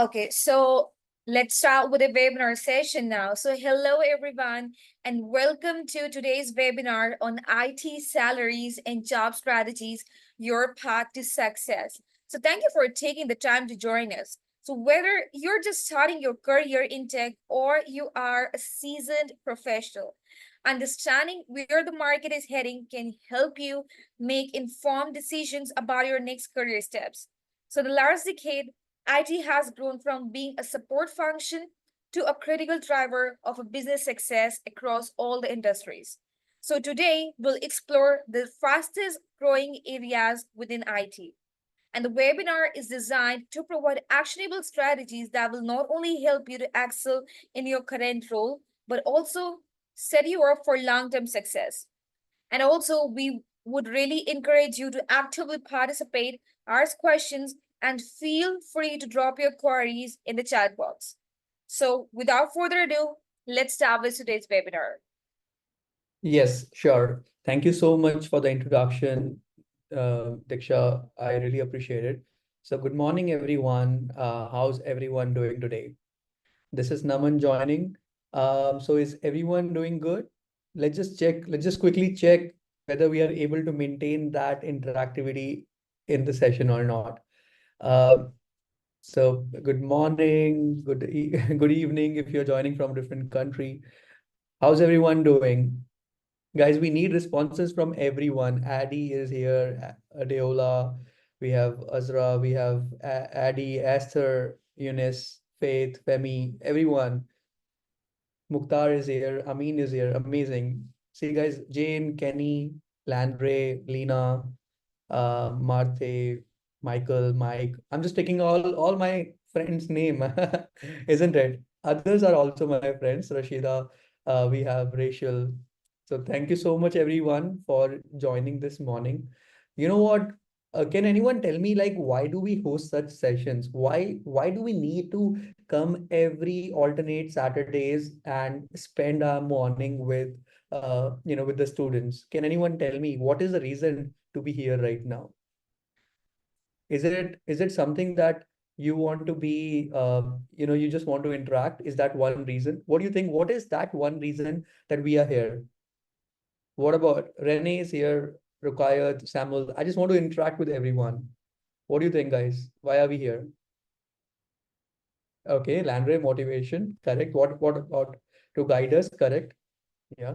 Okay, so let's start with the webinar session now. So hello everyone and welcome to today's webinar on IT salaries and job strategies, your path to success. So thank you for taking the time to join us. So whether you're just starting your career in tech or you are a seasoned professional, understanding where the market is heading can help you make informed decisions about your next career steps. So the last decade, IT has grown from being a support function to a critical driver of a business success across all the industries. So today we'll explore the fastest growing areas within IT. And the webinar is designed to provide actionable strategies that will not only help you to excel in your current role, but also set you up for long-term success. And also, we would really encourage you to actively participate, ask questions, and feel free to drop your queries in the chat box. So without further ado, let's start with today's webinar. Yes, sure. Thank you so much for the introduction, Diksha. I really appreciate it. So good morning, everyone. How's everyone doing today? This is Naman joining. So is everyone doing good? Let's just check. Let's just quickly check whether we are able to maintain that interactivity in the session or not. Um, so good morning, good evening if you're joining from a different country. How's everyone doing? Guys, we need responses from everyone. Addy is here, Adeola, we have Azra, we have Addy, Esther, Eunice, Faith, Femi, everyone. Mukhtar is here, Amin is here, amazing. See guys, Jane, Kenny, Landre, Lena, Marthe, Michael, Mike. I'm just taking all my friends' name, isn't it? Others are also my friends. Rashida, we have Rachel. So thank you so much, everyone, for joining this morning. You know what? Can anyone tell me like why do we host such sessions? Why do we need to come every alternate Saturdays and spend our morning with with the students? Can anyone tell me what is the reason to be here right now? Is it something that you want to be you just want to interact? Is that one reason? What do you think? What is that one reason that we are here? What about Renee is here, Rukayat, Samuel? I just want to interact with everyone. What do you think, guys? Why are we here? Okay, Landry, motivation, correct. What about to guide us? Correct. Yeah.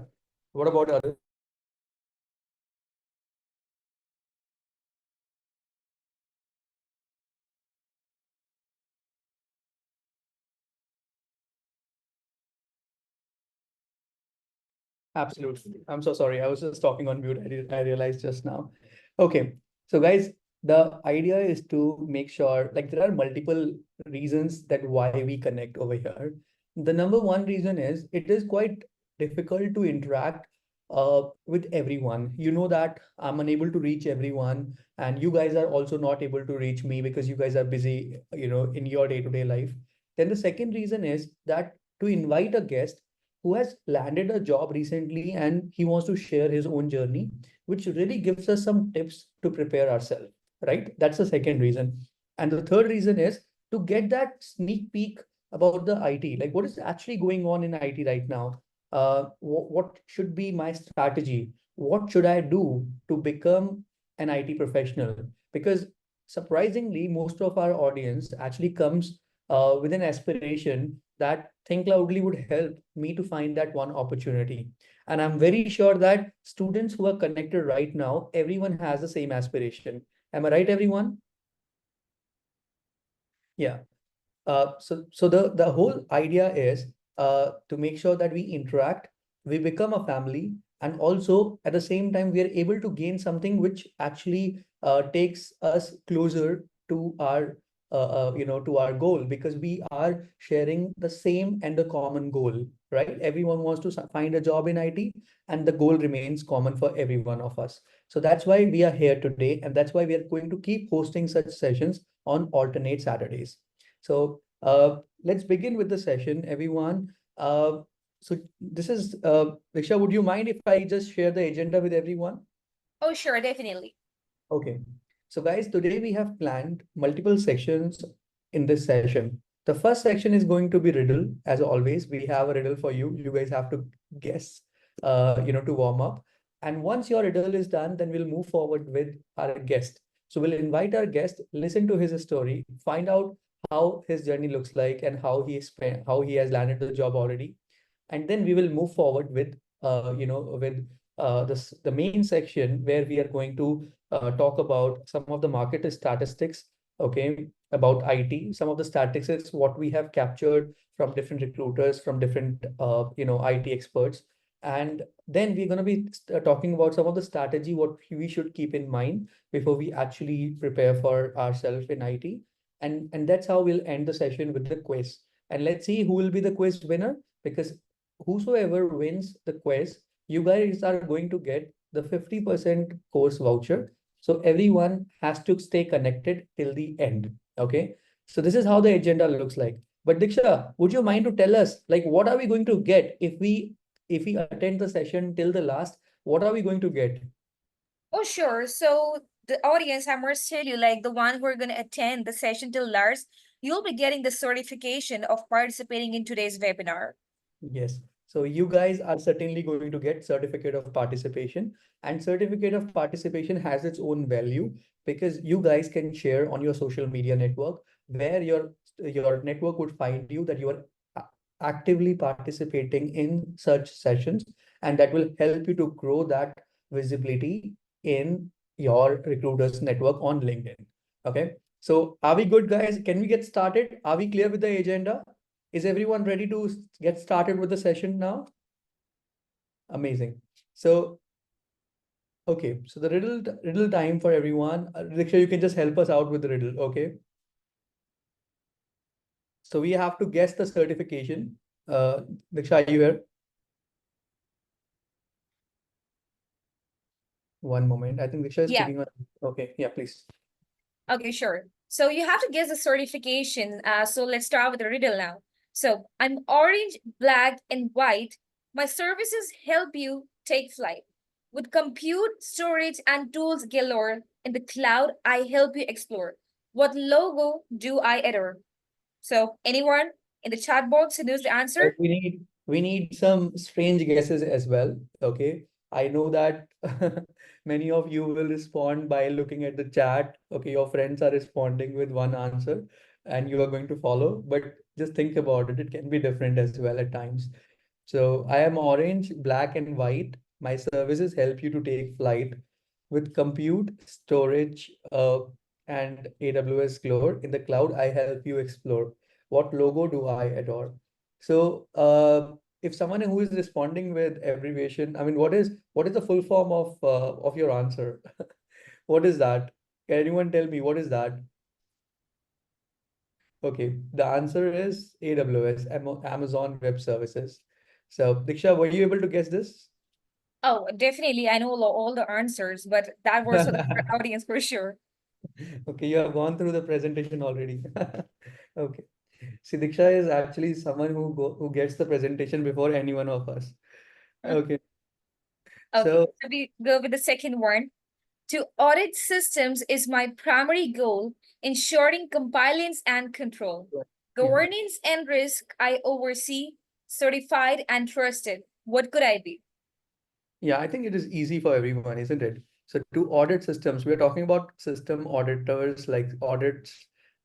What about others? Absolutely. I'm so sorry. I was just talking on mute. I realized just now. Okay. So guys, the idea is to make sure like there are multiple reasons that why we connect over here. The number one reason is it is quite difficult to interact with everyone. You know that I'm unable to reach everyone, and you guys are also not able to reach me because you guys are busy, in your day-to-day life. Then the second reason is that to invite a guest who has landed a job recently and he wants to share his own journey, which really gives us some tips to prepare ourselves, right? That's the second reason. And the third reason is to get that sneak peek about the IT, like what is actually going on in IT right now. What should be my strategy? What should I do to become an IT professional? Because surprisingly, most of our audience actually comes with an aspiration that Thinkcloudly would help me to find that one opportunity. And I'm very sure that students who are connected right now, everyone has the same aspiration. Am I right, everyone? Yeah. So the whole idea is to make sure that we interact, we become a family, and also at the same time we are able to gain something which actually takes us closer to our to our goal, because we are sharing the same and the common goal, right? Everyone wants to find a job in IT, and the goal remains common for every one of us. So that's why we are here today, and that's why we are going to keep hosting such sessions on alternate Saturdays. So let's begin with the session, everyone. So this is Riksha, would you mind if I just share the agenda with everyone? Oh, sure, definitely. Okay. So guys, today we have planned multiple sections in this session. The first section is going to be riddle. As always, we have a riddle for you. You guys have to guess, to warm up. And once your riddle is done, then we'll move forward with our guest. So we'll invite our guest, listen to his story, find out how his journey looks like and how he has landed the job already. And then we will move forward with, the main section where we are going to talk about some of the market statistics, okay, about IT, some of the statistics, what we have captured from different recruiters, from different, IT experts. And then we're going to be talking about some of the strategy, what we should keep in mind before we actually prepare for ourselves in IT. And that's how we'll end the session with the quiz. And let's see who will be the quiz winner, because whosoever wins the quiz, you guys are going to get the 50% course voucher. So everyone has to stay connected till the end. Okay. So this is how the agenda looks like. But Diksha, would you mind to tell us, like, what are we going to get if we attend the session till the last? What are we going to get? Oh, sure. So the audience, I must tell you, like the one who are going to attend the session till last, you'll be getting the certification of participating in today's webinar. Yes. So you guys are certainly going to get certificate of participation, and certificate of participation has its own value because you guys can share on your social media network where your network would find you that you are actively participating in such sessions, and that will help you to grow that visibility in your recruiters network on LinkedIn. Okay. So are we good, guys? Can we get started? Are we clear with the agenda? Is everyone ready to get started with the session now? Amazing. So, okay, so the riddle time for everyone. Diksha, you can just help us out with the riddle, okay? So we have to guess the certification. Diksha, are you here? One moment. I think Diksha is Yeah. speaking on. Okay, yeah, please. Okay, sure. So you have to guess the certification. So let's start with the riddle now. So I'm orange, black, and white. My services help you take flight. With compute, storage, and tools galore in the cloud, I help you explore. What logo do I adore? So anyone in the chat box who knows the But answer? we need some strange guesses as well. Okay. I know that many of you will respond by looking at the chat. Okay, your friends are responding with one answer and you are going to follow, but just think about it. It can be different as well at times. So I am orange, black, and white. My services help you to take flight with compute, storage, and AWS Glore. In the cloud, I help you explore. What logo do I adore? So, if someone who is responding with abbreviation, I mean, what is the full form of your answer? What is that? Can anyone tell me what is that? Okay, the answer is AWS, Amazon Web Services. So, Diksha, were you able to guess this? Oh, definitely. I know all the answers, but that was for the audience for sure. Okay, you have gone through the presentation already. Okay. See, Diksha is actually someone who gets the presentation before any one of us. Okay. Okay, So, so we go with the second one. To audit systems is my primary goal, ensuring compliance and control. yeah. Governance and risk I oversee, certified and trusted. What could I be? Yeah, I think it is easy for everyone, isn't it? So to audit systems, we're talking about system auditors, like audits.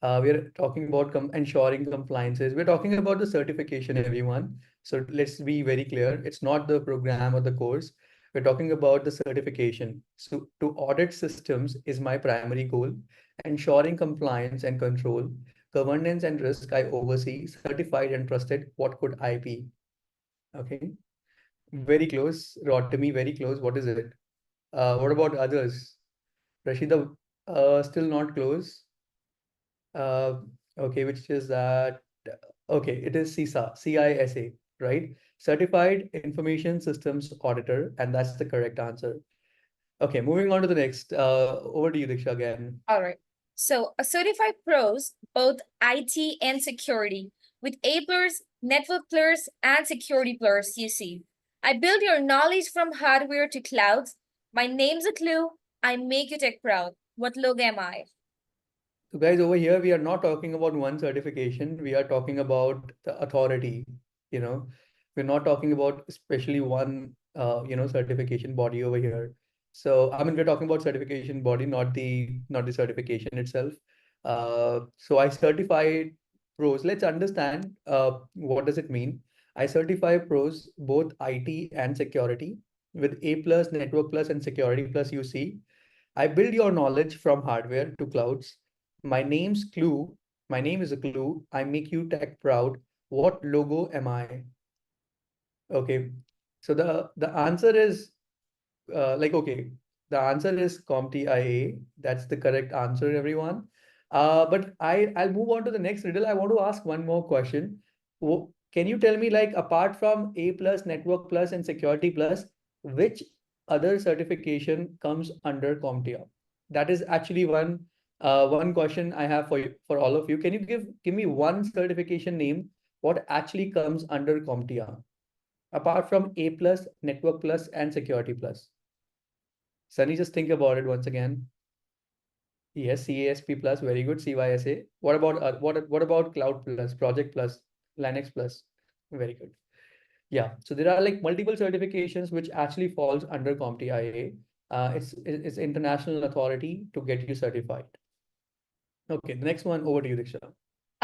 We're talking about ensuring compliances. We're talking about the certification, everyone. So let's be very clear. It's not the program or the course. We're talking about the certification. So to audit systems is my primary goal. Ensuring compliance and control, governance and risk I oversee, certified and trusted. What could I be? Okay. Very close, Rotimi, very close. What is it? What about others? Rashida, still not close. Uh, okay, which is that? Okay, it is CISA, CISA, right? Certified Information Systems Auditor, and that's the correct answer. Okay, moving on to the next. Over to you, Diksha, again. All right. So a certified pros, both IT and security, with A plus, network plus, and security plus, you see. I build your knowledge from hardware to clouds. My name's a clue. I make you tech proud. What logo am I? So guys, over here, we are not talking about one certification. We are talking about the authority, you know. We're not talking about especially one, certification body over here. So, I mean, we're talking about certification body, not the certification itself. So I certified pros. Let's understand what does it mean. I certify pros, both IT and security, with A plus, Network plus, and Security plus UC. I build your knowledge from hardware to clouds. My name's clue. My name is a clue. I make you tech proud. What logo am I? Okay. So the answer is okay, the answer is CompTIA. That's the correct answer, everyone. But I'll move on to the next riddle. I want to ask one more question. Can you tell me, like, apart from A plus, Network plus, and Security plus, which other certification comes under CompTIA? That is actually one question I have for you, for all of you. Can you give me one certification name? What actually comes under CompTIA apart from A plus, Network plus, and Security plus? Sunny, just think about it once again. Yes, CASP plus, very good. CYSA. What about Cloud Plus, Project Plus, Linux Plus? Very good. Yeah. So there are like multiple certifications which actually falls under CompTIA. It's international authority to get you certified. Okay, the next one over to you, Diksha.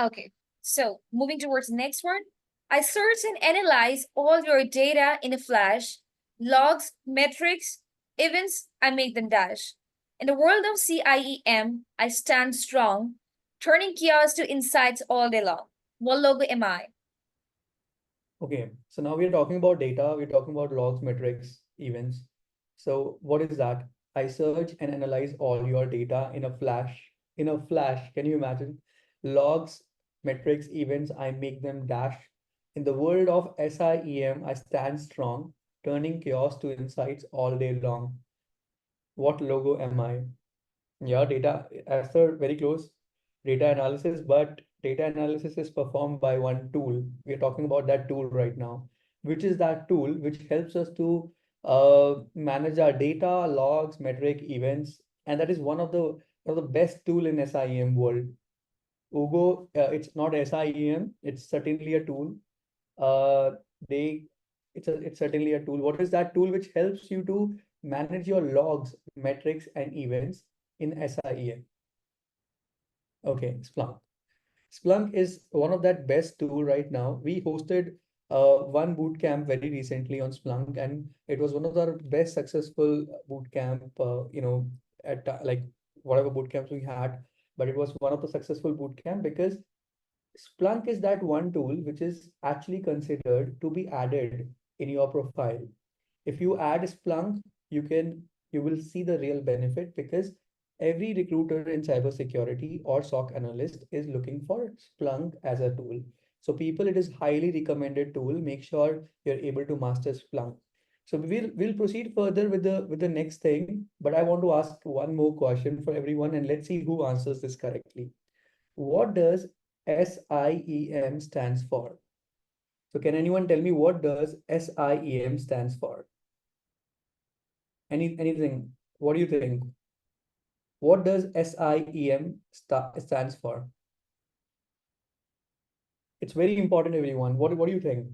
Okay, so moving towards the next one. I search and analyze all your data in a flash, logs, metrics, events, I make them dash. In the world of CIEM, I stand strong, turning chaos to insights all day long. What logo am I? Okay, so now we're talking about data, we're talking about logs, metrics, events. So what is that? I search and analyze all your data in a flash. In a flash, can you imagine? Logs, metrics, events, I make them dash. In the world of SIEM, I stand strong, turning chaos to insights all day long. What logo am I? Yeah, data answer very close. Data analysis, but data analysis is performed by one tool. We are talking about that tool right now, which is that tool which helps us to manage our data, logs, metric, events, and that is one of the best tool in SIEM world. Ugo, it's not SIEM, it's certainly a tool. Uh, they it's certainly a tool. What is that tool which helps you to manage your logs, metrics, and events in SIEM? Okay, Splunk. Splunk is one of that best tool right now. We hosted one boot camp very recently on Splunk, and it was one of our best successful boot camp. At like whatever boot camps we had, but it was one of the successful boot camp because Splunk is that one tool which is actually considered to be added in your profile. If you add Splunk, you will see the real benefit because every recruiter in cybersecurity or SOC analyst is looking for Splunk as a tool. So people, it is highly recommended tool. Make sure you're able to master Splunk. So we'll proceed further with the next thing, but I want to ask one more question for everyone, and let's see who answers this correctly. What does SIEM stands for? So can anyone tell me what does SIEM stands for? Anything? What do you think? What does SIEM stands for? It's very important, everyone. What do you think?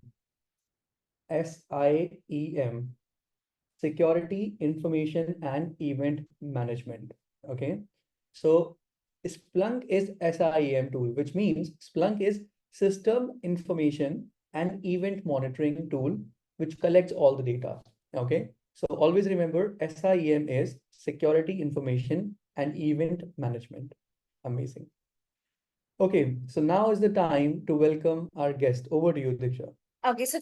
SIEM, Security, Information, and Event Management. Okay. So Splunk is SIEM tool, which means Splunk is System Information and Event Monitoring tool, which collects all the data. Okay. So always remember SIEM is Security, Information, and Event Management. Amazing. Okay, so now is the time to welcome our guest. Over to you, Diksha. Okay, so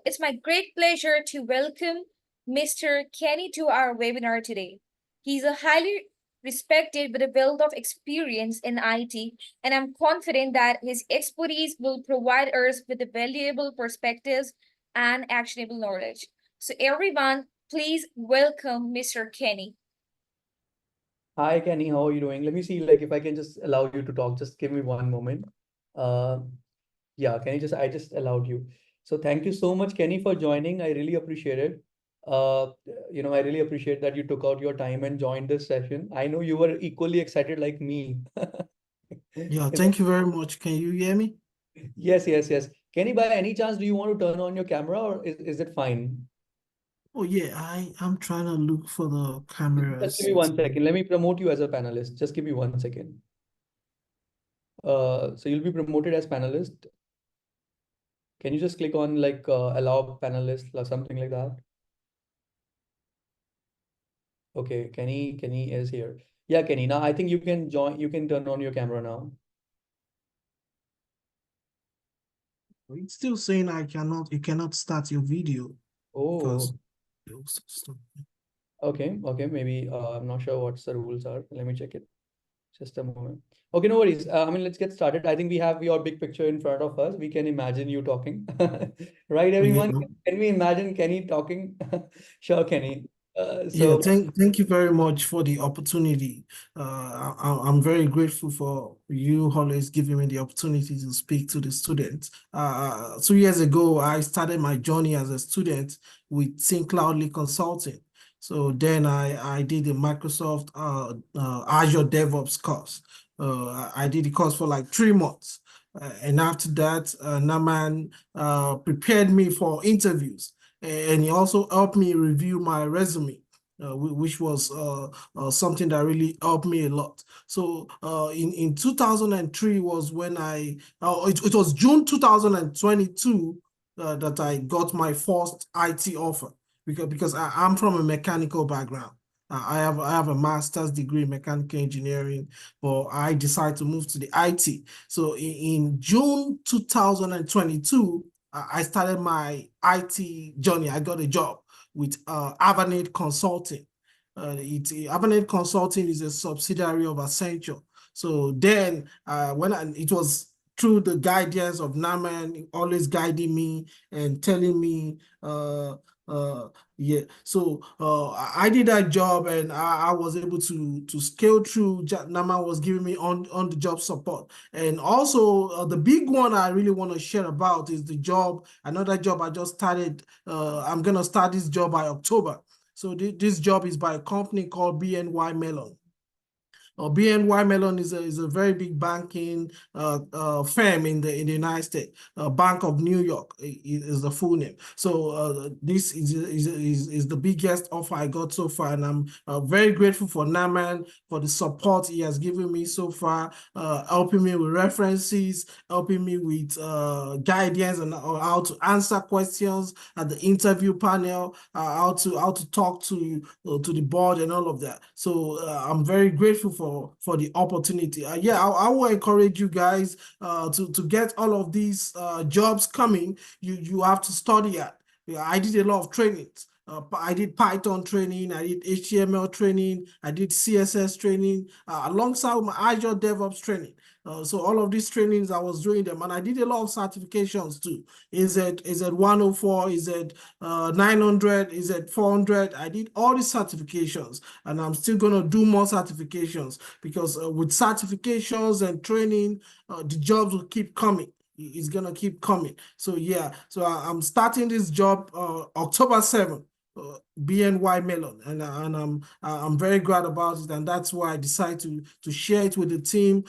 it's my great pleasure to welcome Mr. Kenny to our webinar today. He's a highly respected with a wealth of experience in IT, and I'm confident that his expertise will provide us with the valuable perspectives and actionable knowledge. So everyone, please welcome Mr. Kenny. Hi, Kenny, how are you doing? Let me see, like, if I can just allow you to talk. Just give me one moment. Uh, yeah, I just allowed you. So thank you so much, Kenny, for joining. I really appreciate it. Uh, I really appreciate that you took out your time and joined this session. I know you were equally excited like me. Yeah, thank you very much. Can you hear me? Yes, yes, yes. Kenny, by any chance, do you want to turn on your camera or is it fine? Oh yeah, I'm trying to look for the Just give cameras. me 1 second. Let me promote you as a panelist. Just give me 1 second. So you'll be promoted as panelist. Can you just click on like allow panelist or something like that? Okay, Kenny is here. Yeah, Kenny. Now I think you can join. You can turn on your camera now. It's still saying you cannot start your video because Oh, okay. Maybe I'm not sure what's the rules are. Let me check it. Just a moment. Okay, no worries. I mean, let's get started. I think we have your big picture in front of us. We can imagine you talking. Right, yeah. everyone? Can we imagine Kenny talking? Sure, Kenny. Yeah, So, thank you very much for the opportunity. I'm very grateful for you always giving me the opportunity to speak to the students. 2 years ago, I started my journey as a student with Thinkcloudly Consulting. So then I did a Microsoft Azure DevOps course. I did the course for like 3 months. And after that, Naman prepared me for interviews, and he also helped me review my resume, which was something that really helped me a lot. So in 2003 was when it was June 2022 that I got my first IT offer, because I'm from a mechanical background. I have a master's degree in mechanical engineering, but I decided to move to the IT. So in June 2022, I started my IT journey. I got a job with Avanade Consulting. Avanade Consulting is a subsidiary of Accenture. So then, it was through the guidance of Naman, always guiding me and telling me, yeah. So I did that job, and I was able to scale through. Naman was giving me on the job support, and also the big one I really want to share about is another job I just started. I'm gonna start this job by October. So this job is by a company called BNY Mellon. BNY Mellon is a very big banking firm in the United States. Bank of New York is the full name. So this is the biggest offer I got so far, and I'm very grateful for Naman for the support he has given me so far, helping me with references, helping me with guidance and how to answer questions at the interview panel, how to talk to the board and all of that. So I'm very grateful for the opportunity. Yeah, I will encourage you guys to get all of these jobs coming. You have to study at. Yeah, I did a lot of trainings. I did Python training, I did HTML training, I did CSS training, alongside my Azure DevOps training. So all of these trainings, I was doing them, and I did a lot of certifications too. Is it 104? Is it 900? Is it 400? I did all these certifications, and I'm still gonna do more certifications, because with certifications and training, the jobs will keep coming. It's gonna keep coming. So yeah, so I'm starting this job October 7th. BNY Mellon, and I'm very glad about it, and that's why I decided to share it with the team.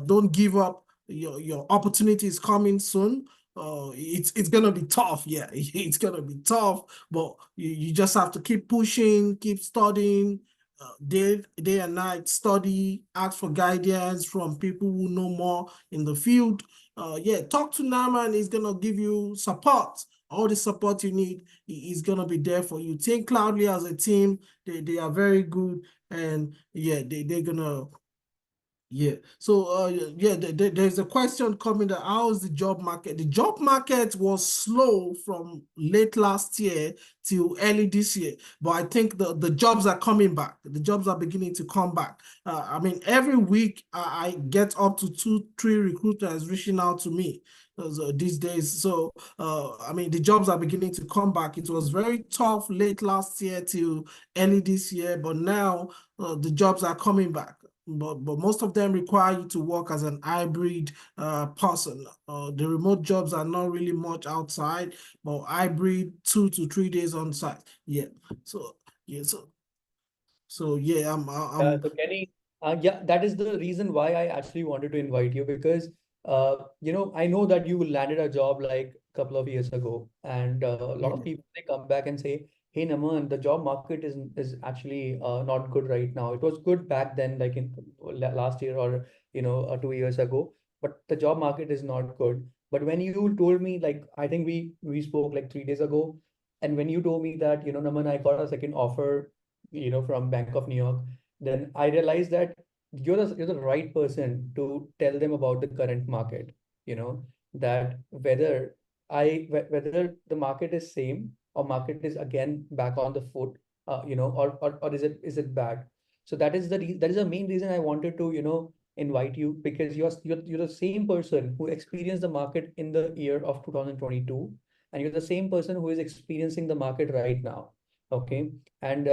Don't give up. Your opportunity is coming soon. It's gonna be tough, yeah. It's gonna be tough, but you just have to keep pushing, keep studying, day and night, study, ask for guidance from people who know more in the field. Yeah, talk to Naman. He's gonna give you support. All the support you need is gonna be there for you. Thinkcloudly as a team, they are very good, and yeah, they're gonna, yeah. So yeah, there's a question coming that how is the job market? The job market was slow from late last year till early this year, but I think the jobs are coming back. The jobs are beginning to come back. I mean, every week I get up to 2, 3 recruiters reaching out to me these days. So I mean, the jobs are beginning to come back. It was very tough late last year till early this year, but now the jobs are coming back. but most of them require you to work as an hybrid person. The remote jobs are not really much outside, but hybrid 2 to 3 days on site. Yeah. So yeah. So yeah. So Kenny, yeah, that is the reason why I actually wanted to invite you because I know that you landed a job like a couple of years ago, and a lot of Yeah. people they come back and say, "Hey, Naman, the job market is actually not good right now. It was good back then, like in last year or 2 years ago, but the job market is not good." But when you told me, like I think we spoke like 3 days ago, and when you told me that, Naman, I got a second offer, from Bank of New York, then I realized that you're the right person to tell them about the current market, that whether the market is same or market is again back on the foot, or is it bad? So that is the main reason I wanted to, invite you because you're the same person who experienced the market in the year of 2022, and you're the same person who is experiencing the market right now. Okay. And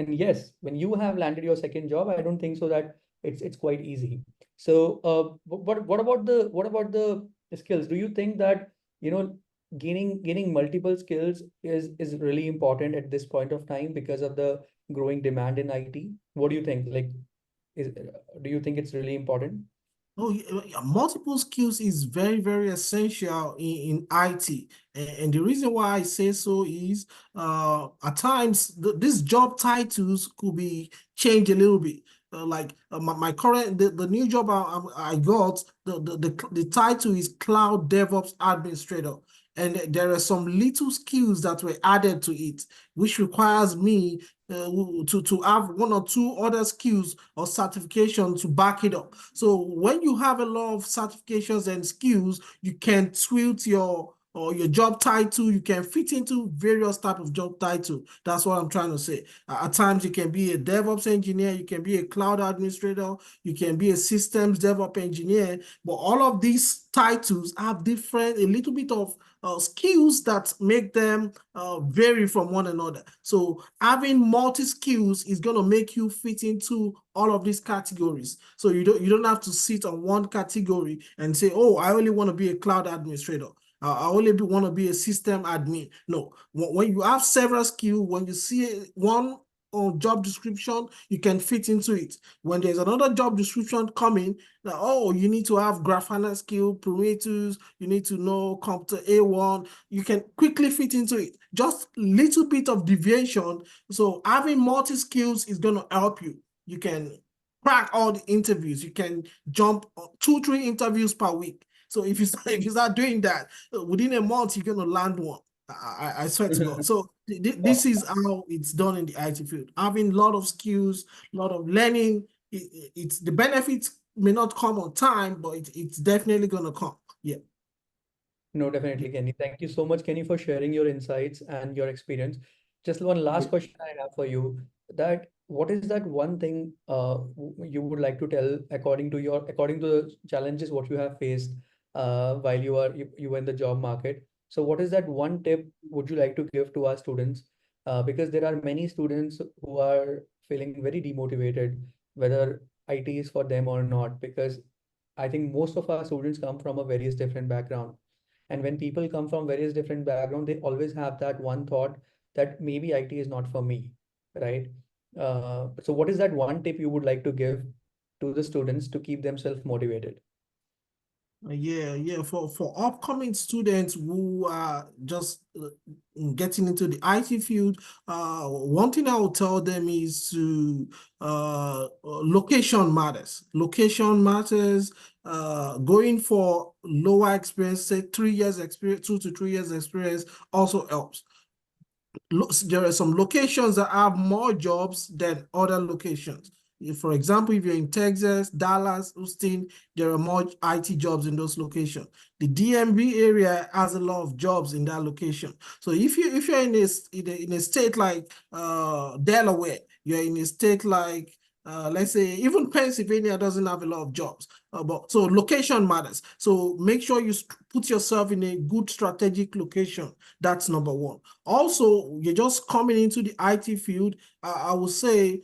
yes, when you have landed your second job, I don't think so that it's quite easy. So what about the skills? Do you think that you know gaining multiple skills is really important at this point of time because of the growing demand in IT? What do you think? Like, is do you think it's really important? Oh, yeah, multiple skills is very, very essential in IT. And the reason why I say so is at times these job titles could be changed a little bit. My current the new job I got, the title is Cloud DevOps Administrator. And there are some little skills that were added to it, which requires me to have one or two other skills or certification to back it up. So when you have a lot of certifications and skills, you can tweak your job title. You can fit into various type of job title. That's what I'm trying to say. At times, you can be a DevOps engineer, you can be a cloud administrator, you can be a systems DevOps engineer. But all of these titles have a little bit of skills that make them vary from one another. So having multi skills is going to make you fit into all of these categories. So you don't have to sit on one category and say, oh, I only want to be a cloud administrator. I only want to be a system admin. No, when you have several skills, when you see one job description, you can fit into it. When there's another job description coming, that, oh, you need to have Grafana skill, Prometheus, you need to know Computer A1, you can quickly fit into it. Just little bit of deviation. So having multi skills is going to help you. You can crack all the interviews. You can jump 2-3 interviews per week. So if you start doing that within a month, you're gonna land one. I swear to God. So this is how it's done in the IT field. Having a lot of skills, a lot of learning. It's the benefits may not come on time, but it's definitely gonna come. Yeah. No, definitely, Kenny. Thank you so much, Kenny, for sharing your insights and your experience. Just one last question I have for you, that what is that one thing you would like to tell according to the challenges what you have faced while you were in the job market. So what is that one tip would you like to give to our students? Because there are many students who are feeling very demotivated, whether IT is for them or not, because I think most of our students come from a various different background, and when people come from various different backgrounds, they always have that one thought that maybe IT is not for me, right? So what is that one tip you would like to give to the students to keep themselves motivated? Yeah. For upcoming students who are just getting into the IT field, one thing I will tell them is to location matters. Location matters. Going for lower experience, say 3 years experience, 2 to 3 years experience, also helps. There are some locations that have more jobs than other locations. For example, if you're in Texas, Dallas, Houston, there are more IT jobs in those locations. The DMV area has a lot of jobs in that location. So if you're in a state like Delaware, you're in a state like let's say even Pennsylvania doesn't have a lot of jobs. But so location matters. So make sure you put yourself in a good strategic location. That's number one. Also, you're just coming into the IT field. I would say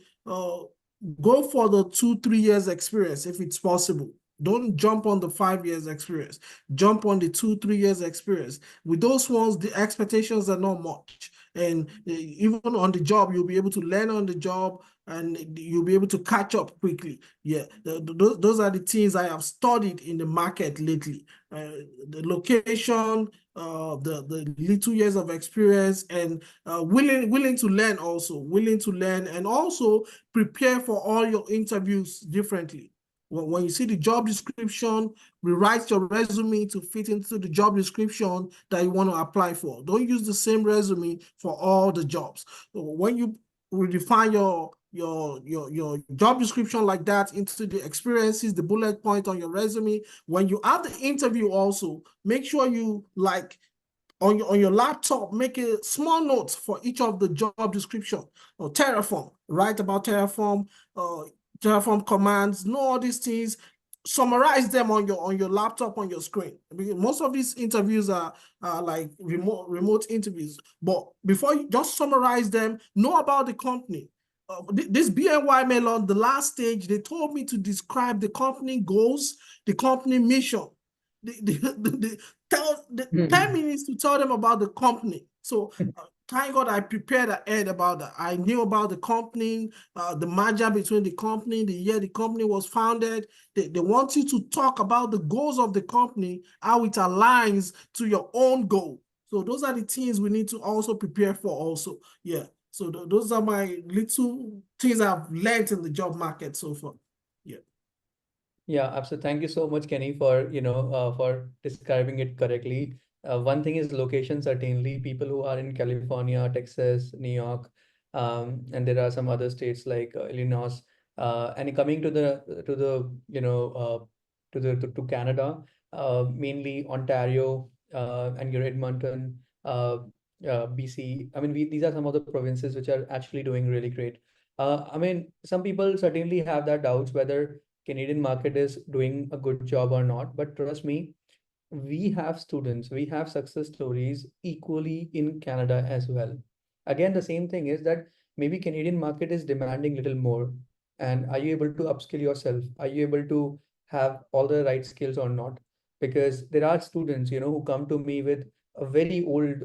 go for the 2-3 years experience if it's possible. Don't jump on the 5 years experience. Jump on the 2-3 years experience. With those ones, the expectations are not much. And even on the job, you'll be able to learn on the job and you'll be able to catch up quickly. Yeah, those are the things I have studied in the market lately. The location, the little years of experience, and willing to learn also, willing to learn, and also prepare for all your interviews differently. When you see the job description, rewrite your resume to fit into the job description that you want to apply for. Don't use the same resume for all the jobs. So when you redefine your job description like that into the experiences, the bullet point on your resume, when you have the interview also, make sure you like on your laptop, make a small notes for each of the job description. Or Terraform, write about Terraform, uh, Terraform commands, know all these things, summarize them on your laptop on your screen. Because most of these interviews are like remote interviews. But before you just summarize them, know about the company. This BNY Melon, the last stage, they told me to describe the company goals, the company mission. The 10 minutes to tell them about the company. So thank God I prepared ahead about that. I knew about the company, the merger between the company, the year the company was founded. They want you to talk about the goals of the company, how it aligns to your own goal. So those are the things we need to also prepare for also. Yeah. So those are my little things I've learned in the job market so far. Yeah. Yeah, absolutely. Thank you so much, Kenny, for describing it correctly. One thing is location, certainly. People who are in California, Texas, New York, and there are some other states like Illinois. And coming to the to Canada, mainly Ontario, and your Edmonton, BC. I mean, these are some of the provinces which are actually doing really great. I mean, some people certainly have that doubts whether Canadian market is doing a good job or not. But trust me, we have students, we have success stories equally in Canada as well. Again, the same thing is that maybe Canadian market is demanding little more. And are you able to upskill yourself? Are you able to have all the right skills or not? Because there are students, who come to me with a very old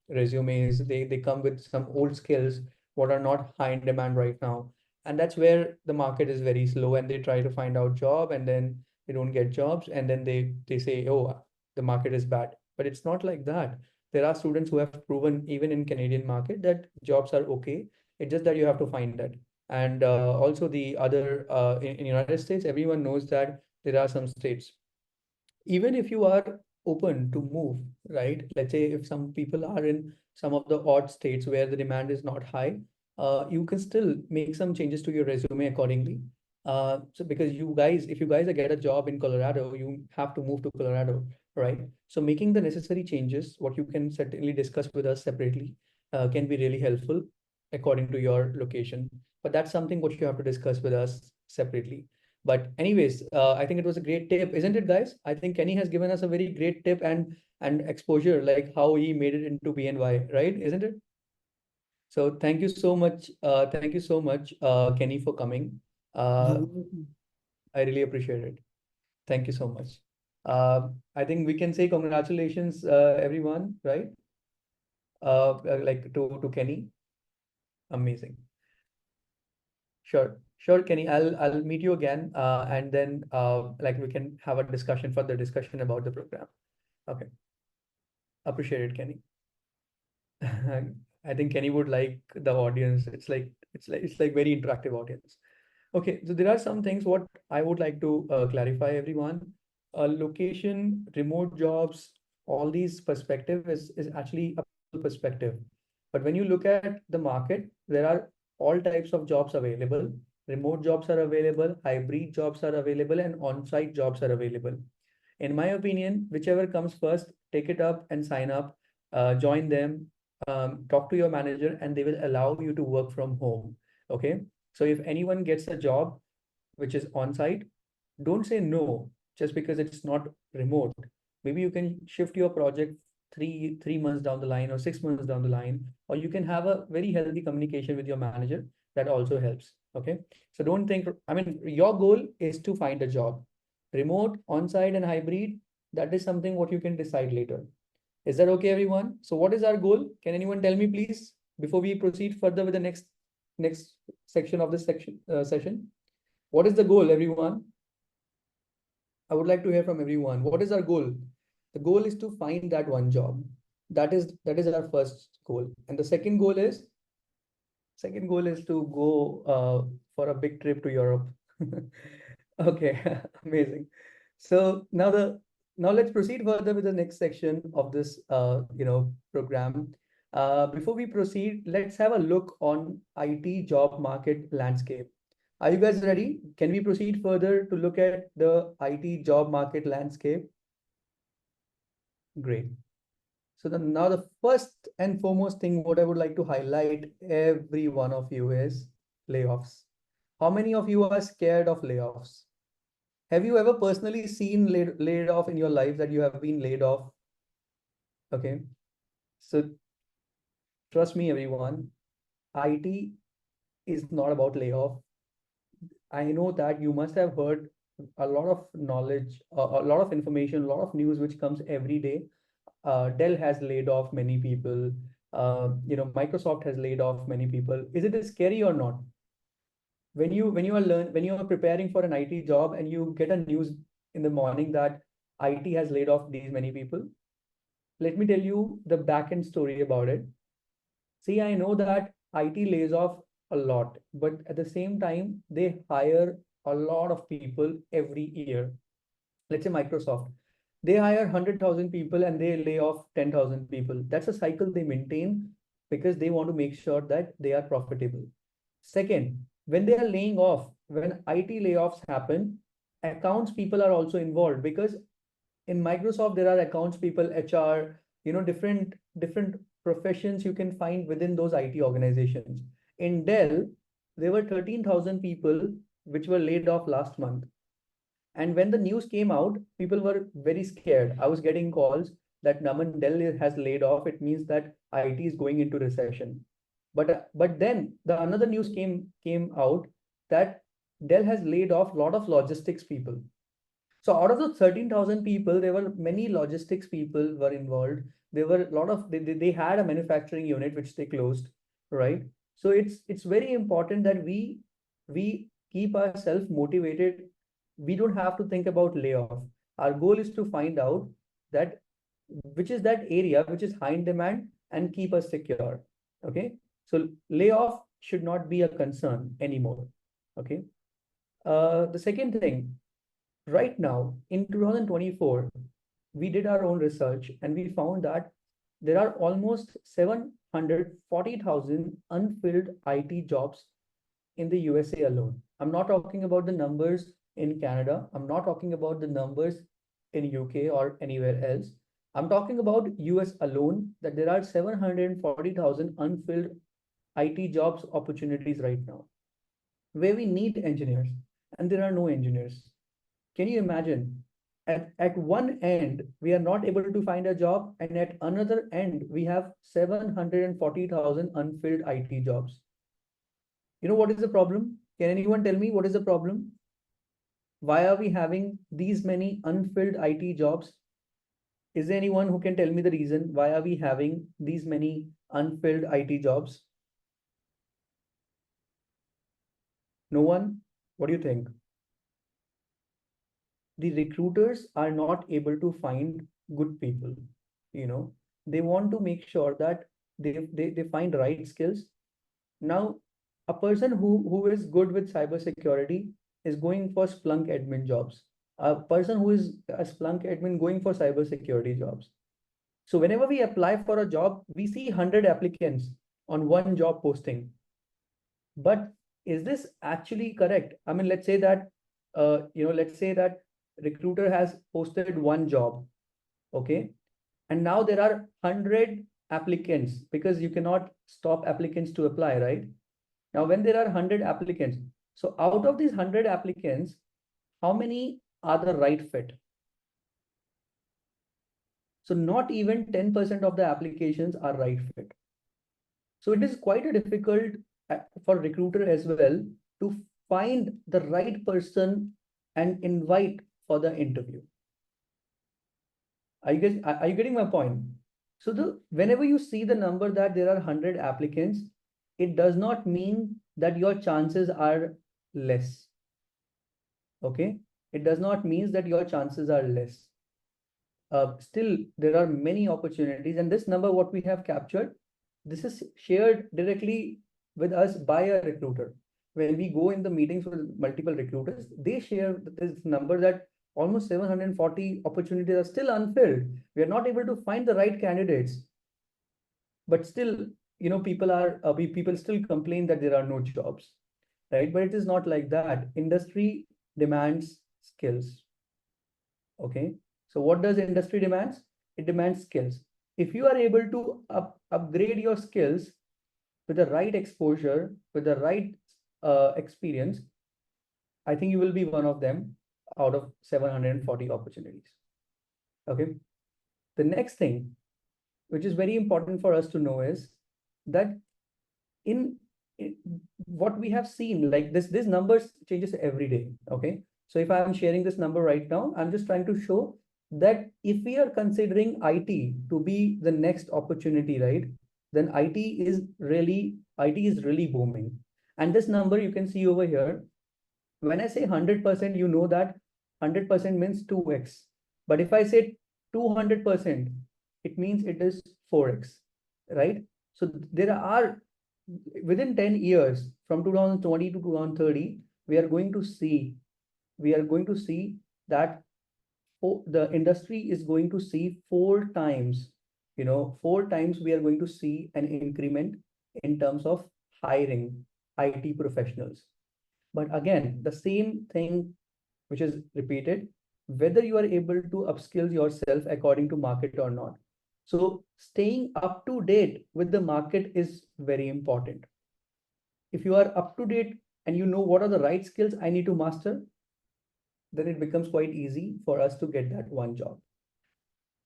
resumes. They come with some old skills what are not high in demand right now. And that's where the market is very slow and they try to find out job and then they don't get jobs and then they say, oh, the market is bad. But it's not like that. There are students who have proven even in Canadian market that jobs are okay. It's just that you have to find that. And also the other in United States, everyone knows that there are some states, even if you are open to move, right? Let's say if some people are in some of the odd states where the demand is not high, you can still make some changes to your resume accordingly. So because you guys, if you guys get a job in Colorado, you have to move to Colorado, right? So making the necessary changes, what you can certainly discuss with us separately, can be really helpful according to your location. But that's something what you have to discuss with us separately. But anyways, I think it was a great tip, isn't it, guys? I think Kenny has given us a very great tip and exposure, like how he made it into BNY, right? Isn't it? So thank you so much. Thank you so much, Kenny, for coming. Uh, I really appreciate it. Thank you so much. I think we can say congratulations, everyone, right? Like to Kenny. Amazing. Sure, Kenny. I'll meet you again, and then like we can have a discussion, further discussion about the program. Okay, appreciate it, Kenny. I think Kenny would like the audience. It's like very interactive audience. Okay, so there are some things what I would like to clarify, everyone. Location, remote jobs, all these perspective is actually a people perspective. But when you look at the market, there are all types of jobs available. Remote jobs are available, hybrid jobs are available, and on-site jobs are available. In my opinion, whichever comes first, take it up and sign up, join them, talk to your manager, and they will allow you to work from home. Okay. So if anyone gets a job which is on site, don't say no just because it's not remote. Maybe you can shift your project three months down the line or 6 months down the line, or you can have a very healthy communication with your manager that also helps. Okay. So don't think, I mean, your goal is to find a job. Remote, on-site, and hybrid, that is something what you can decide later. Is that okay, everyone? So what is our goal? Can anyone tell me, please, before we proceed further with the next section of this session? What is the goal, everyone? I would like to hear from everyone. What is our goal? The goal is to find that one job. That is our first goal. And the second goal is to go for a big trip to Europe. Okay, amazing. So now let's proceed further with the next section of this program. Before we proceed, let's have a look on IT job market landscape. Are you guys ready? Can we proceed further to look at the IT job market landscape? Great. So now the first and foremost thing what I would like to highlight every one of you is layoffs. How many of you are scared of layoffs? Have you ever personally seen laid off in your life that you have been laid off? Okay. So trust me, everyone, IT is not about layoff. I know that you must have heard a lot of knowledge, a lot of information, a lot of news which comes every day. Dell has laid off many people. Microsoft has laid off many people. Is it scary or not? When you are preparing for an IT job and you get a news in the morning that IT has laid off these many people, let me tell you the back end story about it. See, I know that IT lays off a lot, but at the same time, they hire a lot of people every year. Let's say Microsoft, they hire 100,000 people and they lay off 10,000 people. That's a cycle they maintain because they want to make sure that they are profitable. Second, when they are laying off, when IT layoffs happen, accounts people are also involved because in Microsoft there are accounts people, HR, different professions you can find within those IT organizations. In Dell, there were 13,000 people which were laid off last month. And when the news came out, people were very scared. I was getting calls that Naman Dell has laid off. It means that IT is going into recession. But then the another news came out that Dell has laid off a lot of logistics people. So out of the 13,000 people, there were many logistics people were involved. There were a lot of they had a manufacturing unit which they closed, right? So it's very important that we keep ourselves motivated. We don't have to think about layoff. Our goal is to find out that which is that area which is high in demand and keep us secure. Okay. So layoff should not be a concern anymore. Okay. The second thing, right now in 2024, we did our own research and we found that there are almost 740,000 unfilled IT jobs in the USA alone. I'm not talking about the numbers in Canada. I'm not talking about the numbers in UK or anywhere else. I'm talking about US alone, that there are 740,000 unfilled IT jobs opportunities right now, where we need engineers and there are no engineers. Can you imagine? At one end, we are not able to find a job, and at another end, we have 740,000 unfilled IT jobs. You know what is the problem? Can anyone tell me what is the problem? Why are we having these many unfilled IT jobs? Is there anyone who can tell me the reason why are we having these many unfilled IT jobs? No one? What do you think? The recruiters are not able to find good people. You know, they want to make sure that they find right skills. Now, a person who is good with cybersecurity is going for Splunk admin jobs. A person who is a Splunk admin going for cybersecurity jobs. So whenever we apply for a job, we see 100 applicants on one job posting. But is this actually correct? I mean, let's say that recruiter has posted one job, okay? And now there are 100 applicants because you cannot stop applicants to apply, right? Now, when there are 100 applicants, so out of these 100 applicants, how many are the right fit? So not even 10% of the applications are right fit. So it is quite a difficult for recruiter as well to find the right person and invite for the interview. Are you getting my point? So whenever you see the number that there are 100 applicants, it does not mean that your chances are less. Okay? It does not mean that your chances are less. Still, there are many opportunities, and this number, what we have captured, this is shared directly with us by a recruiter. When we go in the meetings with multiple recruiters, they share this number that almost 740 opportunities are still unfilled. We are not able to find the right candidates, but still, people still complain that there are no jobs, right? But it is not like that. Industry demands skills. Okay. So what does industry demands? It demands skills. If you are able to upgrade your skills with the right exposure, with the right experience, I think you will be one of them out of 740 opportunities. Okay. The next thing, which is very important for us to know, is that in, in what we have seen, like this numbers changes every day. Okay. So if I'm sharing this number right now, I'm just trying to show that if we are considering IT to be the next opportunity, right, then IT is really booming. And this number you can see over here, when I say 100%, you know that 100% means 2x. But if I say 200%, it means it is 4x, right? So there are, within 10 years, from 2020 to 2030, we are going to see that the industry is going to see 4 times, 4 times we are going to see an increment in terms of hiring IT professionals. But again, the same thing which is repeated, whether you are able to upskill yourself according to market or not. So staying up to date with the market is very important. If you are up to date and you know what are the right skills I need to master, then it becomes quite easy for us to get that one job.